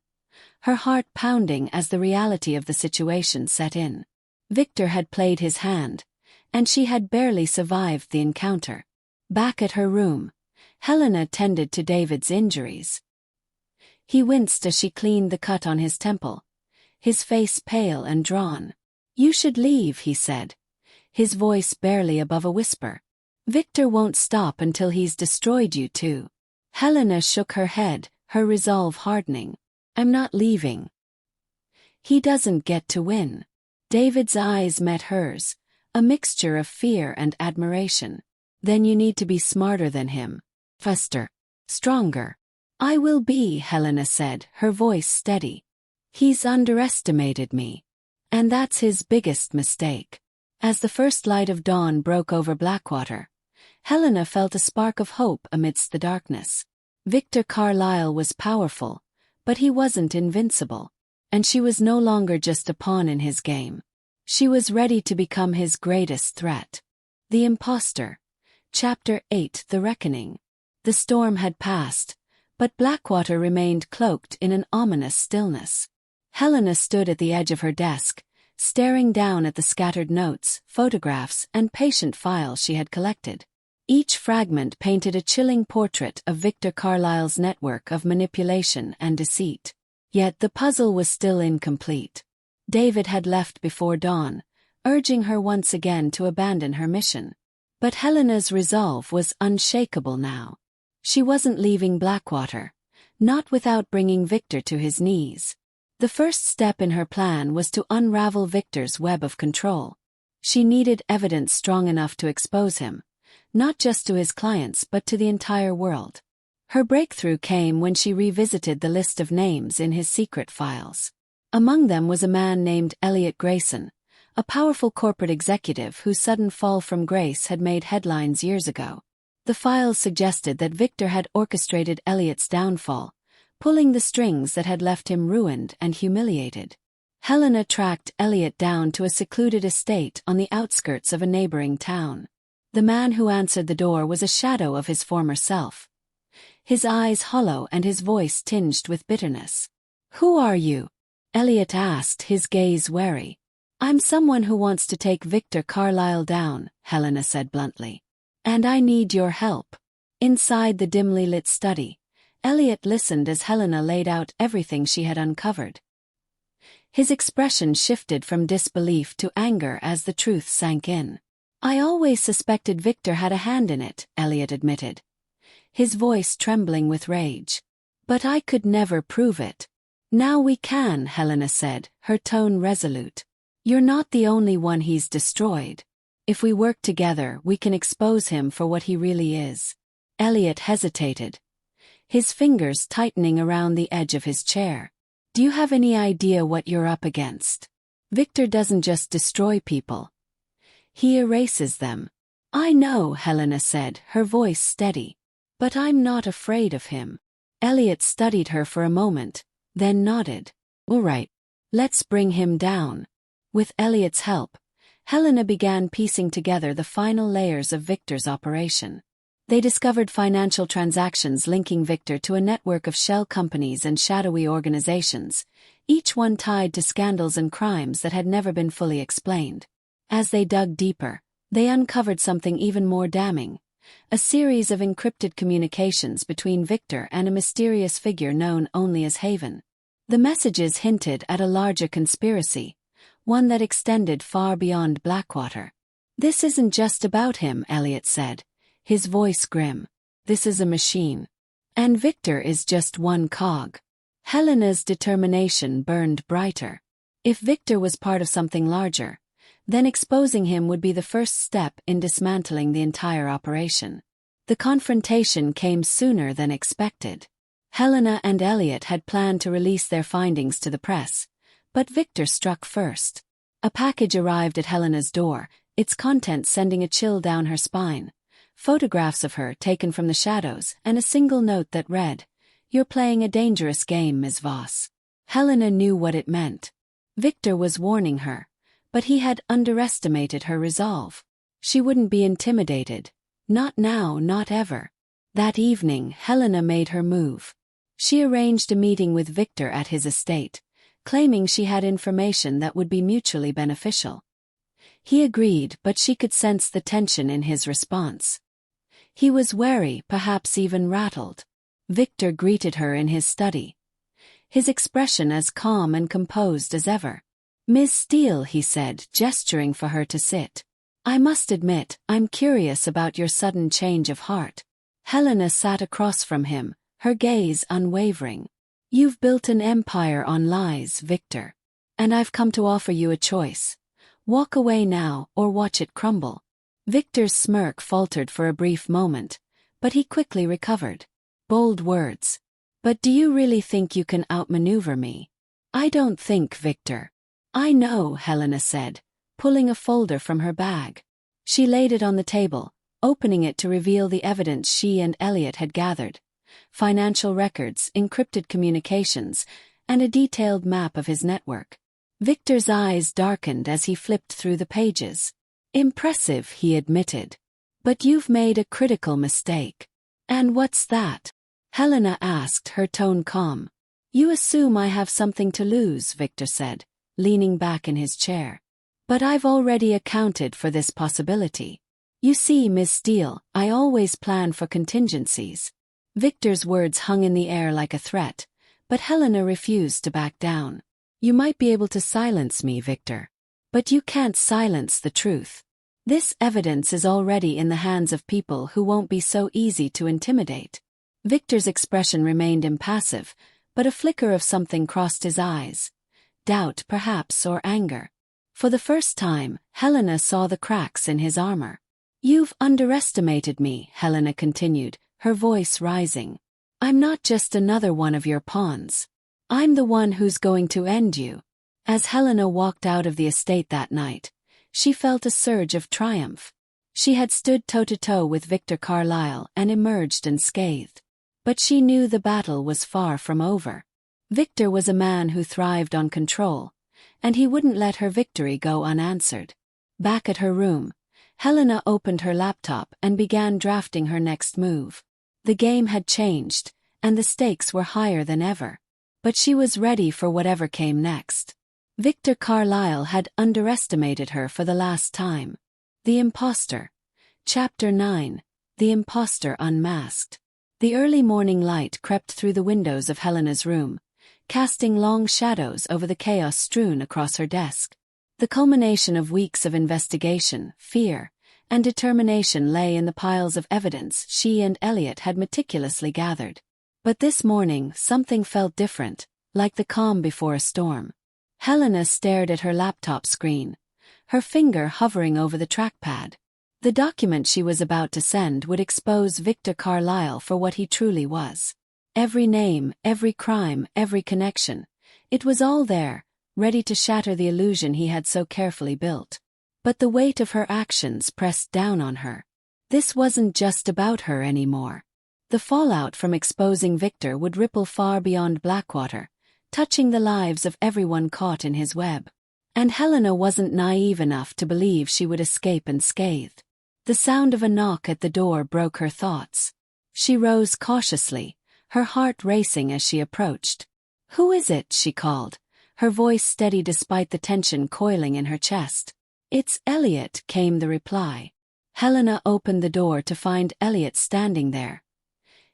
[SPEAKER 1] her heart pounding as the reality of the situation set in. Victor had played his hand, and she had barely survived the encounter. Back at her room, Helena tended to David's injuries. He winced as she cleaned the cut on his temple, his face pale and drawn. "You should leave," he said, his voice barely above a whisper. "Victor won't stop until he's destroyed you too." Helena shook her head, her resolve hardening. "I'm not leaving. He doesn't get to win." David's eyes met hers, a mixture of fear and admiration. "Then you need to be smarter than him. Faster. Stronger." "I will be," Helena said, her voice steady. "He's underestimated me. And that's his biggest mistake." As the first light of dawn broke over Blackwater, Helena felt a spark of hope amidst the darkness. Victor Carlisle was powerful, but he wasn't invincible. And she was no longer just a pawn in his game. She was ready to become his greatest threat. The Imposter. Chapter 8: The Reckoning. The storm had passed, but Blackwater remained cloaked in an ominous stillness. Helena stood at the edge of her desk, staring down at the scattered notes, photographs, and patient files she had collected. Each fragment painted a chilling portrait of Victor Carlisle's network of manipulation and deceit. Yet the puzzle was still incomplete. David had left before dawn, urging her once again to abandon her mission. But Helena's resolve was unshakable now. She wasn't leaving Blackwater, not without bringing Victor to his knees. The first step in her plan was to unravel Victor's web of control. She needed evidence strong enough to expose him, not just to his clients but to the entire world. Her breakthrough came when she revisited the list of names in his secret files. Among them was a man named Elliot Grayson, a powerful corporate executive whose sudden fall from grace had made headlines years ago. The files suggested that Victor had orchestrated Elliot's downfall, pulling the strings that had left him ruined and humiliated. Helena tracked Elliot down to a secluded estate on the outskirts of a neighboring town. The man who answered the door was a shadow of his former self, his eyes hollow and his voice tinged with bitterness. "Who are you?" Elliot asked, his gaze wary. "I'm someone who wants to take Victor Carlisle down," Helena said bluntly. "And I need your help." Inside the dimly lit study, Elliot listened as Helena laid out everything she had uncovered. His expression shifted from disbelief to anger as the truth sank in. "I always suspected Victor had a hand in it," Elliot admitted, his voice trembling with rage. "But I could never prove it." "Now we can," Helena said, her tone resolute. "You're not the only one he's destroyed. If we work together, we can expose him for what he really is." Elliot hesitated, his fingers tightening around the edge of his chair. "Do you have any idea what you're up against? Victor doesn't just destroy people. He erases them." "I know," Helena said, her voice steady. "But I'm not afraid of him." Elliot studied her for a moment, then nodded. "All right. Let's bring him down." With Elliot's help, Helena began piecing together the final layers of Victor's operation. They discovered financial transactions linking Victor to a network of shell companies and shadowy organizations, each one tied to scandals and crimes that had never been fully explained. As they dug deeper, they uncovered something even more damning: a series of encrypted communications between Victor and a mysterious figure known only as Haven. The messages hinted at a larger conspiracy, one that extended far beyond Blackwater. "This isn't just about him," Elliot said, his voice grim. "This is a machine. And Victor is just one cog." Helena's determination burned brighter. If Victor was part of something larger, then exposing him would be the first step in dismantling the entire operation. The confrontation came sooner than expected. Helena and Elliot had planned to release their findings to the press, but Victor struck first. A package arrived at Helena's door, its contents sending a chill down her spine. Photographs of her taken from the shadows and a single note that read, "You're playing a dangerous game, Ms. Voss." Helena knew what it meant. Victor was warning her, but he had underestimated her resolve. She wouldn't be intimidated. Not now, not ever. That evening, Helena made her move. She arranged a meeting with Victor at his estate, claiming she had information that would be mutually beneficial. He agreed, but she could sense the tension in his response. He was wary, perhaps even rattled. Victor greeted her in his study, his expression as calm and composed as ever. "Miss Steele," he said, gesturing for her to sit. "I must admit, I'm curious about your sudden change of heart." Helena sat across from him, her gaze unwavering. "You've built an empire on lies, Victor. And I've come to offer you a choice. Walk away now, or watch it crumble." Victor's smirk faltered for a brief moment, but he quickly recovered. Bold words. "But do you really think you can outmaneuver me?" "I don't think, Victor." "I know," Helena said, pulling a folder from her bag. She laid it on the table, opening it to reveal the evidence she and Elliot had gathered: financial records, encrypted communications, and a detailed map of his network. Victor's eyes darkened as he flipped through the pages. "Impressive," he admitted. "But you've made a critical mistake." "And what's that?" Helena asked, her tone calm. "You assume I have something to lose," Victor said, leaning back in his chair. "But I've already accounted for this possibility. You see, Miss Steele, I always plan for contingencies." Victor's words hung in the air like a threat, but Helena refused to back down. "You might be able to silence me, Victor. But you can't silence the truth. This evidence is already in the hands of people who won't be so easy to intimidate." Victor's expression remained impassive, but a flicker of something crossed his eyes. Doubt, perhaps, or anger. For the first time, Helena saw the cracks in his armor. "You've underestimated me," Helena continued, her voice rising. "I'm not just another one of your pawns. I'm the one who's going to end you." As Helena walked out of the estate that night, she felt a surge of triumph. She had stood toe-to-toe with Victor Carlisle and emerged unscathed. But she knew the battle was far from over. Victor was a man who thrived on control, and he wouldn't let her victory go unanswered. Back at her room, Helena opened her laptop and began drafting her next move. The game had changed, and the stakes were higher than ever. But she was ready for whatever came next. Victor Carlisle had underestimated her for the last time. The Imposter. Chapter 9. The Imposter Unmasked. The early morning light crept through the windows of Helena's room, casting long shadows over the chaos strewn across her desk. The culmination of weeks of investigation, fear, and determination lay in the piles of evidence she and Elliot had meticulously gathered. But this morning something felt different, like the calm before a storm. Helena stared at her laptop screen, her finger hovering over the trackpad. The document she was about to send would expose Victor Carlisle for what he truly was. Every name, every crime, every connection. It was all there, ready to shatter the illusion he had so carefully built. But the weight of her actions pressed down on her. This wasn't just about her anymore. The fallout from exposing Victor would ripple far beyond Blackwater, touching the lives of everyone caught in his web. And Helena wasn't naive enough to believe she would escape unscathed. The sound of a knock at the door broke her thoughts. She rose cautiously, her heart racing as she approached. "Who is it?" she called, her voice steady despite the tension coiling in her chest. "It's Elliot," came the reply. Helena opened the door to find Elliot standing there,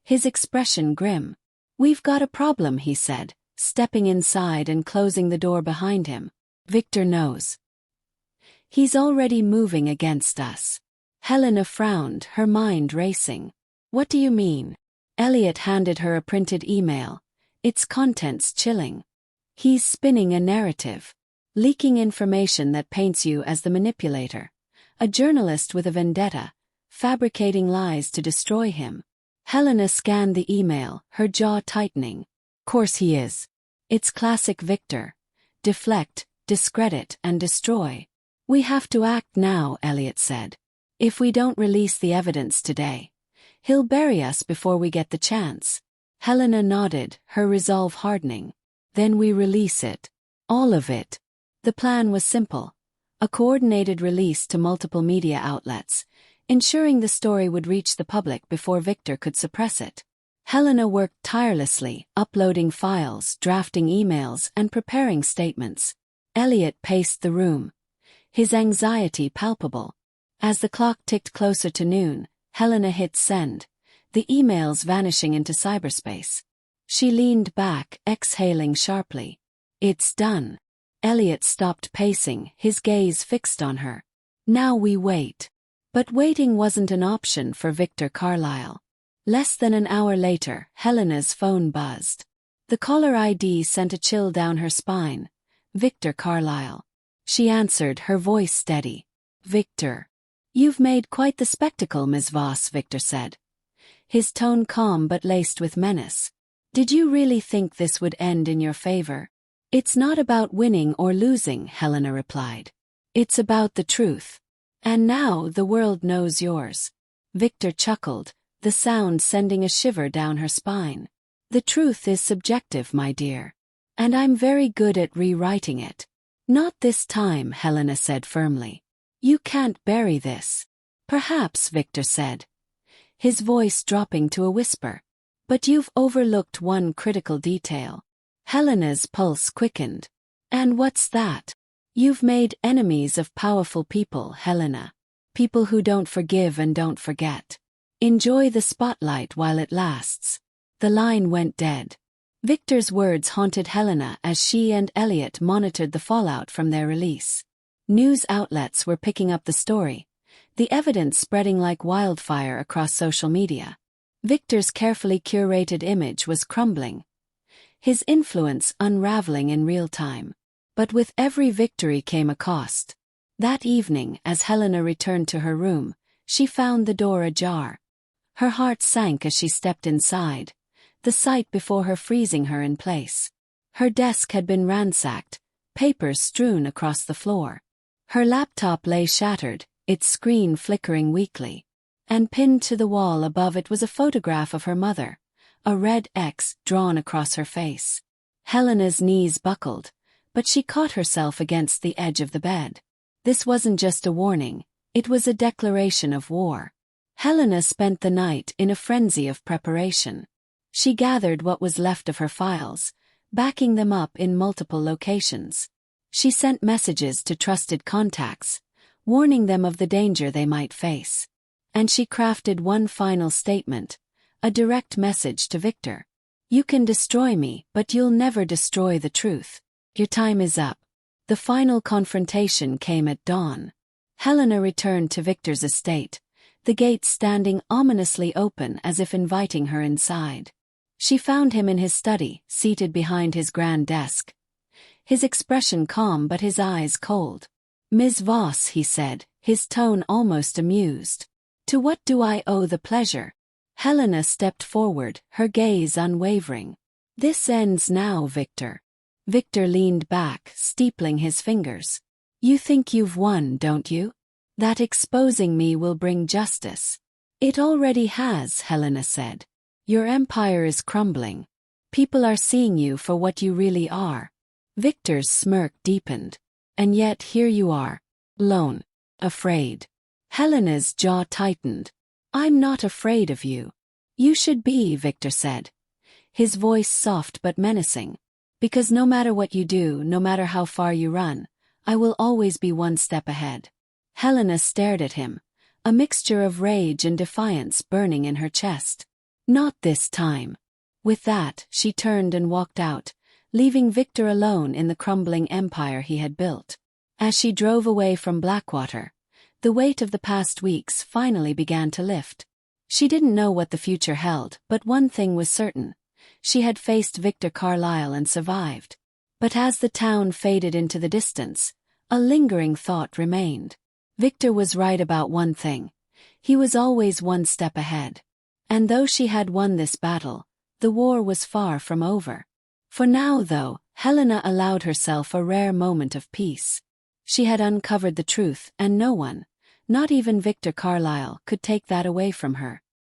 [SPEAKER 1] his expression grim. "We've got a problem," he said, stepping inside and closing the door behind him. "Victor knows. He's already moving against us." Helena frowned, her mind racing. "What do you mean?" Elliot handed her a printed email, its contents chilling. "He's spinning a narrative, leaking information that paints you as the manipulator, a journalist with a vendetta, fabricating lies to destroy him." Helena scanned the email, her jaw tightening. "Course he is. It's classic Victor. Deflect, discredit, and destroy." "We have to act now," Elliot said. "If we don't release the evidence today, he'll bury us before we get the chance." Helena nodded, her resolve hardening. "Then we release it. All of it." The plan was simple. A coordinated release to multiple media outlets, ensuring the story would reach the public before Victor could suppress it. Helena worked tirelessly, uploading files, drafting emails, and preparing statements. Elliot paced the room, his anxiety palpable. As the clock ticked closer to noon, Helena hit send, the emails vanishing into cyberspace. She leaned back, exhaling sharply. "It's done." Elliot stopped pacing, his gaze fixed on her. "Now we wait." But waiting wasn't an option for Victor Carlisle. Less than an hour later, Helena's phone buzzed. The caller ID sent a chill down her spine. Victor Carlisle. She answered, her voice steady. "Victor. You've made quite the spectacle, Ms. Voss," Victor said, his tone calm but laced with menace. "Did you really think this would end in your favor?" "It's not about winning or losing," Helena replied. "It's about the truth. And now the world knows yours." Victor chuckled, the sound sending a shiver down her spine. "The truth is subjective, my dear. And I'm very good at rewriting it." "Not this time," Helena said firmly. "You can't bury this." "Perhaps," Victor said, his voice dropping to a whisper. "But you've overlooked one critical detail." Helena's pulse quickened. "And what's that?" "You've made enemies of powerful people, Helena. People who don't forgive and don't forget. Enjoy the spotlight while it lasts." The line went dead. Victor's words haunted Helena as she and Elliot monitored the fallout from their release. News outlets were picking up the story, the evidence spreading like wildfire across social media. Victor's carefully curated image was crumbling, his influence unraveling in real time. But with every victory came a cost. That evening, as Helena returned to her room, she found the door ajar. Her heart sank as she stepped inside, the sight before her freezing her in place. Her desk had been ransacked, papers strewn across the floor. Her laptop lay shattered, its screen flickering weakly. And pinned to the wall above it was a photograph of her mother, a red X drawn across her face. Helena's knees buckled, but she caught herself against the edge of the bed. This wasn't just a warning, it was a declaration of war. Helena spent the night in a frenzy of preparation. She gathered what was left of her files, backing them up in multiple locations. She sent messages to trusted contacts, warning them of the danger they might face. And she crafted one final statement, a direct message to Victor. You can destroy me, but you'll never destroy the truth. Your time is up. The final confrontation came at dawn. Helena returned to Victor's estate, the gate standing ominously open as if inviting her inside. She found him in his study, seated behind his grand desk. His expression calm but his eyes cold. "Ms. Voss," he said, his tone almost amused. "To what do I owe the pleasure?" Helena stepped forward, her gaze unwavering. "This ends now, Victor." Victor leaned back, steepling his fingers. "You think you've won, don't you? That exposing me will bring justice." "It already has," Helena said. "Your empire is crumbling. People are seeing you for what you really are." Victor's smirk deepened. "And yet here you are. Alone. Afraid." Helena's jaw tightened. "I'm not afraid of you." "You should be," Victor said, his voice soft but menacing. "Because no matter what you do, no matter how far you run, I will always be one step ahead." Helena stared at him, a mixture of rage and defiance burning in her chest. "Not this time." With that, she turned and walked out, leaving Victor alone in the crumbling empire he had built. As she drove away from Blackwater, the weight of the past weeks finally began to lift. She didn't know what the future held, but one thing was certain. She had faced Victor Carlisle and survived. But as the town faded into the distance, a lingering thought remained. Victor was right about one thing. He was always one step ahead. And though she had won this battle, the war was far from over. For now, though, Helena allowed herself a rare moment of peace. She had uncovered the truth, and no one, not even Victor Carlisle, could take that away from her.